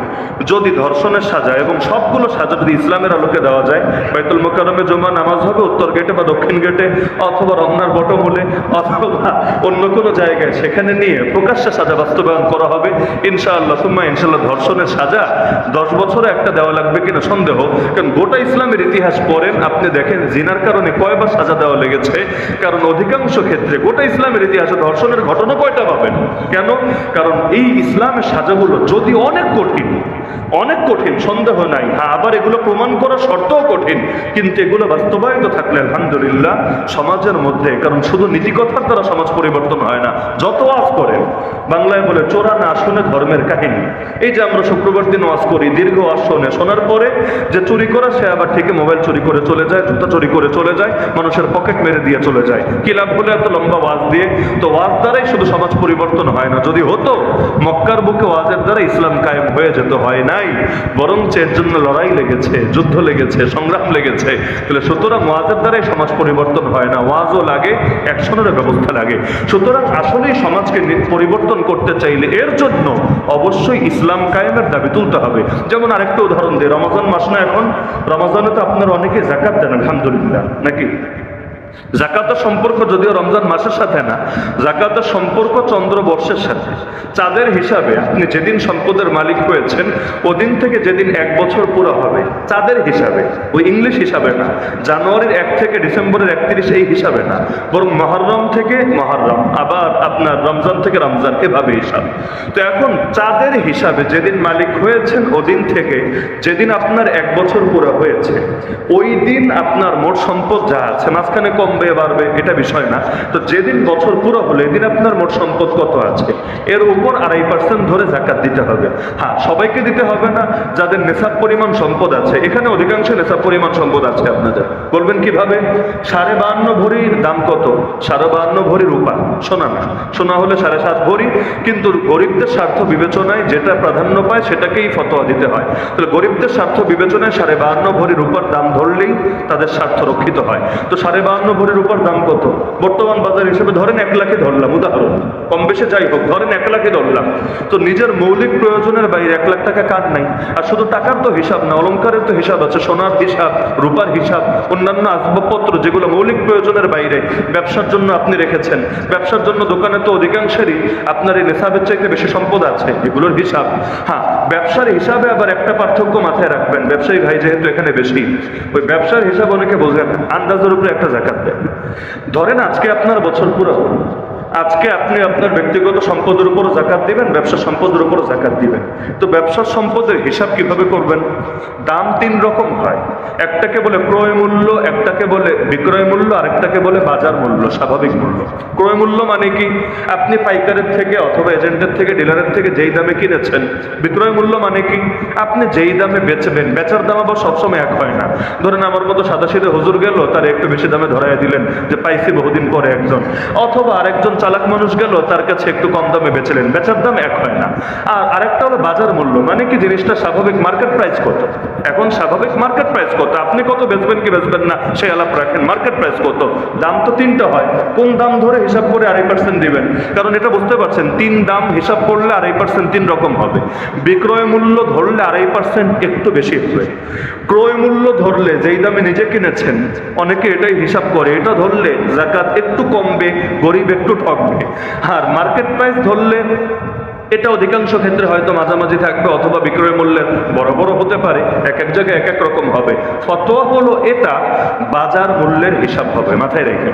যদি ধর্ষণের সাজা এবং সবগুলো সাজা যদি ইসলামের আলোকে দেওয়া যায়, বাইতুল মুকাররমে জুমা নামাজ হবে উত্তর গেটে বা দক্ষিণ গেটে, অথবা রমনার বটমূলে, অথবা অন্য কোনো জায়গায়, সেখানে নিয়ে প্রকাশ্যে সাজা বাস্তবায়ন করা হবে ইনশাআল্লাহ। সুম্মা ইনশাআল্লাহ ধর্ষণের সাজা 10 বছরে একটা দেওয়া লাগবে কিনা সন্দেহ। কারণ গোটা ইসলামের ইতিহাস পড়েন, আপনি দেখেন জিনার কারণে কয়বার সাজা দেওয়া লেগেছে। কারণ অধিকাংশ ক্ষেত্রে গোটা ইসলামের ইতিহাসে ধর্ষণের ঘটনা কয়টা পাবেন? কেন? কারণ এই ইসলামের সাজাগুলো যদি অনেক কঠিন, অনেক কঠিন, সন্দেহ নাই। হ্যাঁ, আবার এগুলো প্রমাণ করা শর্তও কঠিন, কিন্তু এগুলো বাস্তবায়িত থাকলে আলহামদুলিল্লাহ সমাজের মধ্যে, কারণ শুধু নীতিকথার দ্বারা সমাজ পরিবর্তন হয় না। যত ওয়াজ করেন, বাংলায় বলে চোরা না শুনে ধর্মের কাহিনী। এই যে আমরা শুক্রবার দিন ওয়াজ করি, দীর্ঘ ওয়াজ শুনে শোনার পরে যে চুরি করা, সে আবার ঠিক মোবাইল চুরি করে চলে যায়, জুতা চুরি করে চলে যায়, মানুষের পকেট মেরে দিয়ে চলে যায়। কি লাভ হলে এত লম্বা ওয়াজ দিয়ে? তো ওয়াজ দ্বারাই শুধু সমাজ পরিবর্তন হয় না। যদি হতো মক্কার বুকে ওয়াজের দ্বারা ইসলাম কায়েম হয়ে যেত, হয় নাই, বরং এর জন্য লড়াই লেগেছে, যুদ্ধ লেগেছে, সংগ্রাম লেগেছে। তাহলে সুতরাং ওয়াজের দ্বারাই সমাজ পরিবর্তন হয় না, ওয়াজও লাগে, অ্যাকশনের ব্যবস্থা লাগে। সুতরাং আসলেই সমাজকে পরিবর্তন করতে চাইলে এর জন্য অবশ্যই ইসলাম কায়েমের দাবি তুলতে হবে। যেমন আরেকটা উদাহরণ দিই, রমজান মাস না এখন, রমজানে তো আপনারা অনেকে যাকাত দেন আলহামদুলিল্লাহ, নাকি? জাকাতের সম্পর্ক যদিও রমজান মাসের সাথে না, জাকাতের সম্পর্ক চন্দ্রবর্ষের সাথে। চাঁদের হিসাবে আপনি যেদিন সম্পদের মালিক হয়েছেন, ওদিন থেকে যেদিন 1 বছর পুরো হবে, চাঁদের হিসাবে, ওই ইংলিশ হিসাবে না, জানুয়ারির 1 থেকে ডিসেম্বরের 31 এই হিসাবে না, বরং মহররম থেকে মহররম, আবার আপনার রমজান থেকে রমজান, এভাবে হিসাব। তো এখন চাঁদের হিসাবে যেদিন মালিক হয়েছেন, ওদিন থেকে যেদিন আপনার 1 বছর পুরো হয়েছে, ওই দিন আপনার মোট সম্পদ যা আছে, মাঝখানে কমবে বাড়বে এটা বিষয় না, তো যেদিন বছর পুরো হলো এদিন আপনার মোট সম্পদ কত আছে, এর উপর 2.5% ধরে যাকাত দিতে হবে। হ্যাঁ, সবাইকে দিতে হবে না, যাদের নেশাব পরিমাণ সম্পদ আছে। এখানে অধিকাংশ নেশাব পরিমাণ সম্পদ আছে আপনাদের। বলবেন কিভাবে? 52.5 ভরির দাম কত? 52.5 ভরি রূপা, সোনা না, সোনা হলে 7.5 ভরি। কিন্তু গরিবদের স্বার্থ বিবেচনায় যেটা প্রাধান্য পায় সেটাকেই ফতোয়া দিতে হয়। তাহলে গরিবদের স্বার্থ বিবেচনায় 52.5 ভরি রূপার দাম ধরলেই তাদের স্বার্থ রক্ষিত হয়। তো 52.5 ভরির উপর দাম কত? বর্তমান বাজার হিসেবে ধরেন 1 লাখে ধরলাম, উদাহরণ, কম বেশি যাই হোক, ধরেন 1 লাখে ধরলাম। তো নিজের মৌলিক প্রয়োজনের বাইরে 1 লাখ টাকা কার নাই? আর শুধু টাকার তো হিসাব না, অলংকারের তো হিসাব আছে, সোনার হিসাব, রূপার হিসাব, অন্যান্য আসবাবপত্র যেগুলো মৌলিক প্রয়োজনের বাইরে ব্যবসার জন্য আপনি রেখেছেন। ব্যবসার জন্য দোকানে তো অধিকাংশেরই আপনার এই নেশাবের চাইতে বেশি সম্পদ আছে, এগুলোর হিসাব। হ্যাঁ, ব্যবসার হিসাবে আবার একটা পার্থক্য মাথায় রাখবেন, ব্যবসায়ী ভাই যেহেতু এখানে বেশি, ওই ব্যবসার হিসাব অনেকে বোঝেন, আন্দাজের উপরে একটা জাকাত দেন। ধরেন আজকে আপনার বছর পুরো, আজকে আপনি আপনার ব্যক্তিগত সম্পদের উপর জাকাত দিবেন, ব্যবসার সম্পদের উপর জাকাত দিবেন। তো ব্যবসার সম্পদের হিসাব কিভাবে করবেন? দাম 3 রকম হয়, একটাকে বলে ক্রয় মূল্য, একটাকে বলে বিক্রয় মূল্য, আরেকটাকে বলে বাজার মূল্য, স্বাভাবিক মূল্য। ক্রয় মূল্য মানে কি? আপনি পাইকারের থেকে অথবা এজেন্টের থেকে, ডিলারের থেকে যেই দামে কিনেছেন। বিক্রয় মূল্য মানে কি? আপনি যেই দামে বেচবেন, বেচার দাম আবার সবসময় এক হয় না। ধরেন আমার মতো সাদাসিধে হুজুর গেল, তার একটু বেশি দামে ধরাই দিলেন যে পাইছি বহুদিন পরে একজন, অথবা আরেকজন চালাক মানুষ গেল, তার কাছে একটু কম দামে বেচলেন, বেচার দাম এক হয় না। আর আরেকটা হলো বাজার মূল্য, মানে কি জিনিসটা স্বাভাবিক মার্কেট প্রাইস কত। এখন স্বাভাবিক মার্কেট প্রাইস কত, আপনি কত বেচবেন কি বেচবেন না সেই আলাপ রাখেন, মার্কেট প্রাইস কত। দাম তো 3টা হয়, কোন দাম ধরে হিসাব করে 2.5% দিবেন, কারণ এটা বুঝতে পারছেন 3 দাম হিসাব করলে 2.5% 3 রকম হবে। বিক্রয় মূল্য ধরলে 2.5% একটু বেশি হবে। ক্রয় মূল্য ধরলে যেই দামে নিজে কিনেছেন, অনেকে এটাই হিসাব করে, এটা ধরলে জাকাত একটু কমবে, গরিব একটু ঠকবে। আর মার্কেট প্রাইস ধরলে এটা অধিকাংশ ক্ষেত্রে হয়তো মাঝামাঝি থাকবে, অথবা বিক্রয় মূল্যের বড় বড় হতে পারে, এক এক জায়গায় এক এক রকম হবে। ফতোয়া হলো এটা বাজার মূল্যের হিসাব হবে, মাথায় রেখে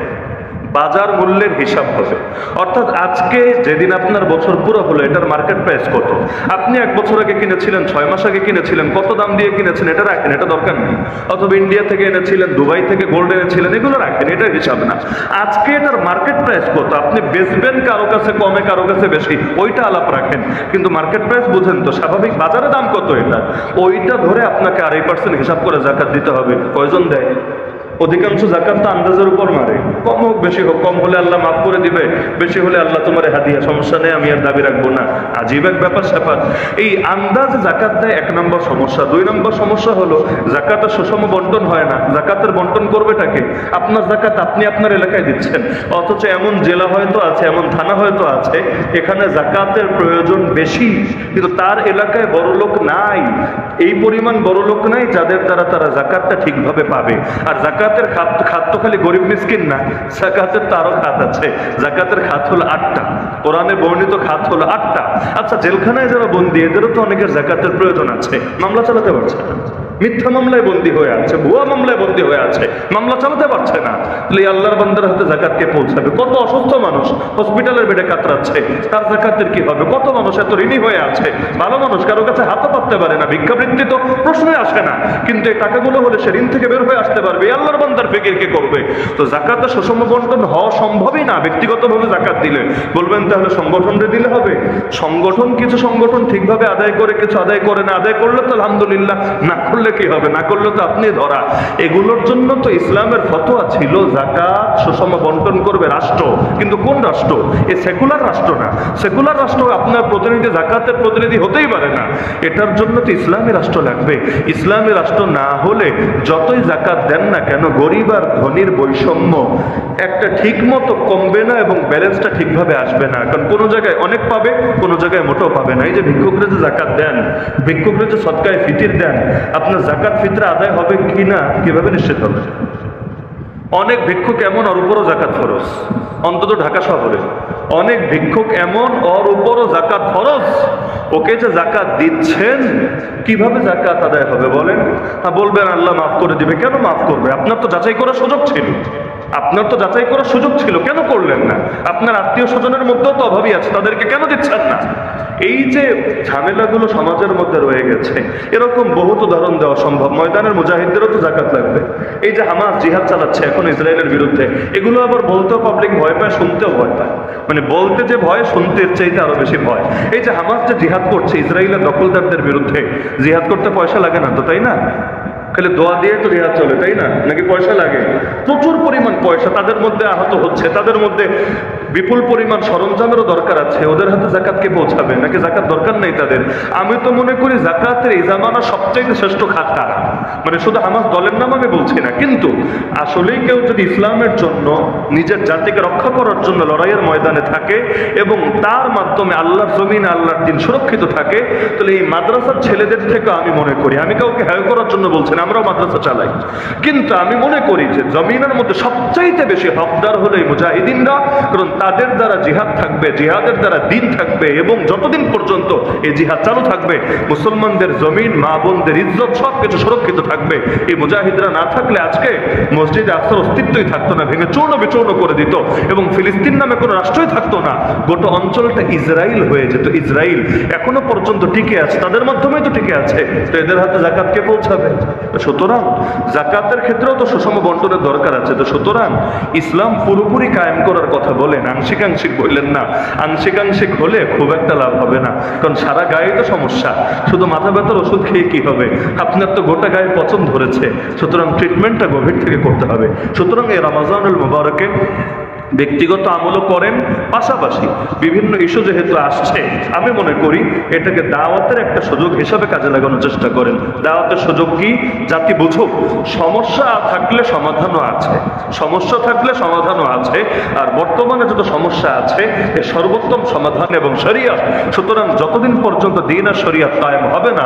বাজার মূল্যের হিসাব হবে। অর্থাৎ আজকে যেদিন আপনার বছর পুরো হলো, এটার মার্কেট প্রাইস কত। আপনি 1 বছর আগে কিনেছিলেন, 6 মাস আগে কিনেছিলেন, কত দাম দিয়ে কিনেছেন এটা রাখেন, এটা দরকার নেই। অথবা ইন্ডিয়া থেকে এনেছিলেন, দুবাই থেকে গোল্ড এনেছিলেন, এগুলো রাখেন, এটা হিসাব না। আজকে এটার মার্কেট প্রাইস কত, আপনি বেচবেন কারো কাছে কমে কারো কাছে বেশি, ওইটা আলাপ রাখেন, কিন্তু মার্কেট প্রাইস বুঝেন তো, স্বাভাবিক বাজারে দাম কত এটা, ওইটা ধরে আপনাকে 2.5% হিসাব করে জাকাত দিতে হবে। কয়জন দেয়? অধিকাংশ জাকাত তো আন্দাজের উপর মারে, কম হোক বেশি হোক, কম হলে আল্লাহ মাফ করে দিবে, বেশি হলে আল্লাহ তোমার হাদিয়া, সমস্যা নেই, আমি আর দাবি রাখবো না, আজীব এক ব্যাপার স্যাপার। এই আন্দাজ জাকাত দেয় 1 নম্বর সমস্যা। 2 নম্বর সমস্যা হলো জাকাতের সুষম বন্টন হয় না। জাকাতের বন্টন করবেটাকে? আপনার জাকাত আপনি আপনার এলাকায় দিচ্ছেন, অথচ এমন জেলা হয়তো আছে, এমন থানা হয়তো আছে, এখানে জাকাতের প্রয়োজন বেশি, কিন্তু তার এলাকায় বড় লোক নাই, এই পরিমাণ বড় লোক নাই যাদের দ্বারা তারা জাকাতটা ঠিকভাবে পাবে। আর জাকাতের খাত তো খালি গরিব মিসকিন না, জাকাতের তো আরো খাত আছে। জাকাতের খাত হলো 8টা, কোরআনে বর্ণিত খাত হলো 8টা। আচ্ছা, জেলখানায় যারা বন্দী, এদেরও তো অনেকের জাকাতের প্রয়োজন আছে, মামলা চালাতে পারছে না, মিথ্যা মামলায় বন্দী হয়ে আছে, ভুয়া মামলায় বন্দী হয়ে আছে, মামলা চালাতে পারছে না। তাহলে আল্লাহর বান্দার হাতে জাকাত কে পৌঁছাবে? কত অসুস্থ মানুষ হসপিটালের বেডে কাতরাচ্ছে, তার জাকাতের কি হবে? কত মানুষ এত ঋণী হয়ে আছে, ভালো মানুষ কারো কাছে হাতও পাততে পারে না, ভিক্ষাবৃত্তি তো প্রশ্নই আসে না, কিন্তু এই টাকাগুলো হলে সে ঋণ থেকে বের হয়ে আসতে পারবে। আল্লাহর বান্দার ফিকির কে করবে? তো জাকাতে সুষম বন্টন হওয়া সম্ভবই না ব্যক্তিগতভাবে জাকাত দিলে। বলবেন তাহলে সংগঠনকে দিলে হবে? কিছু সংগঠন ঠিকভাবে আদায় করে, কিছু আদায় করে না। আদায় করলে তো আলহামদুলিল্লাহ, না করলে কি হবে? না করলে তো আপনি ধরা। এগুলোর জন্য তো ইসলামের ফতোয়া ছিল জাকাত সুষম বন্টন করবে রাষ্ট্র, কিন্তু কোন রাষ্ট্র? এই সেকুলার রাষ্ট্র না। সেকুলার রাষ্ট্র আপনার প্রতিনিধি জাকাতের প্রতিনিধি হতেই পারে না। এটার জন্য তো ইসলামী রাষ্ট্র লাগবে। ইসলামী রাষ্ট্র না হলে যতই জাকাত দেন না কেন, গরিব আর ধনীর বৈষম্য একটা ঠিক মতো কমবে না এবং ব্যালেন্সটা ঠিকভাবে আসবে না। কারণ কোনো জায়গায় অনেক পাবে, কোনো জায়গায় মোটেও পাবে না। এই যে ভিক্ষুকরা যে জাকাত দেন, ভিক্ষুকরা যে সদকায়ে ফিতির দেন, আপনার জাকাত ফিতরা আদায় হবে কি না কিভাবে নিশ্চিত হবে? অনেক ভিক্ষুক এমন, ওর উপরও জাকাত ফরজ, অন্তত ঢাকা শহরে অনেক ভিক্ষুক এমন, ওর উপরও জাকাত ফরজ। ওকে যে জাকাত দিচ্ছেন, কিভাবে জাকাত আদায় হবে বলেন? বলবেন আল্লাহ মাফ করে দিবে। কেন মাফ করবে? আপনার তো যাচাই করার সুযোগ ছিল, কেন করলেন না? আপনার আত্মীয় স্বজনের মধ্যেও তো অভাবী আছে, তাদেরকে কেন দিচ্ছেন না? এই যে ঝামেলাগুলো সমাজের মধ্যে রয়ে গেছে, এরকম বহুত উদাহরণ দেওয়া সম্ভব। ময়দানের মুজাহিদদেরও তো জাকাত লাগবে। এই যে হামাস জিহাদ চালাচ্ছে এখন ইসরায়েলের বিরুদ্ধে, এগুলো আবার বলতেও পাবলিক ভয় পায়, শুনতেও ভয় পায়। মানে বলতে যে ভয়, শুনতে চাইতে আরো বেশি ভয়। এই যে হামাস যে জিহাদ করছে ইসরায়েলের দখলদারদের বিরুদ্ধে, জিহাদ করতে পয়সা লাগে না তো, তাই না? খালি দোয়া দিয়ে তো রেহাত চলে, তাই না? নাকি পয়সা লাগে? প্রচুর পরিমাণ পয়সা তাদের মধ্যে আহত হচ্ছে, তাদের মধ্যে বিপুল পরিমাণ সরঞ্জামেরও দরকার আছে। ওদের হাতে জাকাত কে পৌঁছাবে? নাকি জাকাত দরকার নেই তাদের? আমি তো মনে করি জাকাতের এই জামানা সবচেয়ে শ্রেষ্ঠ খাত কারা, মানে শুধু আমার দলের নাম আমি বলছি না, কিন্তু আসলেই কেউ যদি ইসলামের জন্য নিজের জাতিকে রক্ষা করার জন্য লড়াইয়ের ময়দানে থাকে এবং তার মাধ্যমে আল্লাহর জমিন আল্লাহর দিন সুরক্ষিত থাকে, তাহলে এই মাদ্রাসার ছেলেদের থেকে আমি মনে করি, আমি কাউকে হ্যায় করার জন্য বলছি না, আমরাও মাদ্রাসা চালাই, কিন্তু আমি মনে করি যে জমিনের মধ্যে সবচাইতে বেশি হকদার হলো এই মুজাহিদিনরা। কারণ তাদের দ্বারা জিহাদ থাকবে, জিহাদের দ্বারা দিন থাকবে, এবং যতদিন পর্যন্ত এই জিহাদ চালু থাকবে মুসলমানদের জমিন, মা বোনদের ইজ্জত সবকিছু সুরক্ষিত থাকবে। এই মুজাহিদরা না থাকলে আজকে মসজিদে আকসার অস্তিত্বই থাকতো না, ভেঙে চূর্ণ বিচূর্ণ করে দিত, এবং ফিলিস্তিন নামে কোনো রাষ্ট্রই থাকতো না, গোটা অঞ্চলটা ইসরায়েল হয়ে যেত। ইসরায়েল এখনো পর্যন্ত টিকে আছে, তাদের মাধ্যমেই তো টিকে আছে। তো এদের হাতে জাকাত কে পৌঁছাবে? সুতরাং জাকাতের ক্ষেত্রেও তো সুষম বন্টনের দরকার আছে। তো সুতরাং ইসলাম পুরোপুরি কায়েম করার কথা বলেন, আংশিক আংশিক বললেন না। আংশিক আংশিক হলে খুব একটা লাভ হবে না, কারণ সারা গায়ে তো সমস্যা। শুধু মাথা ব্যথার ওষুধ খেয়ে কি হবে? আপনার তো গোটা গায়ে পচন ধরেছে, সুতরাং ট্রিটমেন্টটা গভীর থেকে করতে হবে। সুতরাং এই রমজানুল মুবারকে ব্যক্তিগত আমলও করেন, পাশাপাশি বিভিন্ন ইস্যু যেহেতু আসছে, আমি মনে করি এটাকে দাওয়াতের একটা সুযোগ হিসাবে কাজে লাগানোর চেষ্টা করেন। দাওয়াতের সুযোগ কি? জাতি বুঝুক সমস্যা থাকলে সমাধানও আছে, সমস্যা থাকলে সমাধানও আছে, আর বর্তমানে যত সমস্যা আছে এর সর্বোত্তম সমাধান এবং শরিয়ত। সুতরাং যতদিন পর্যন্ত দ্বীন আর শরিয়ত কায়েম হবে না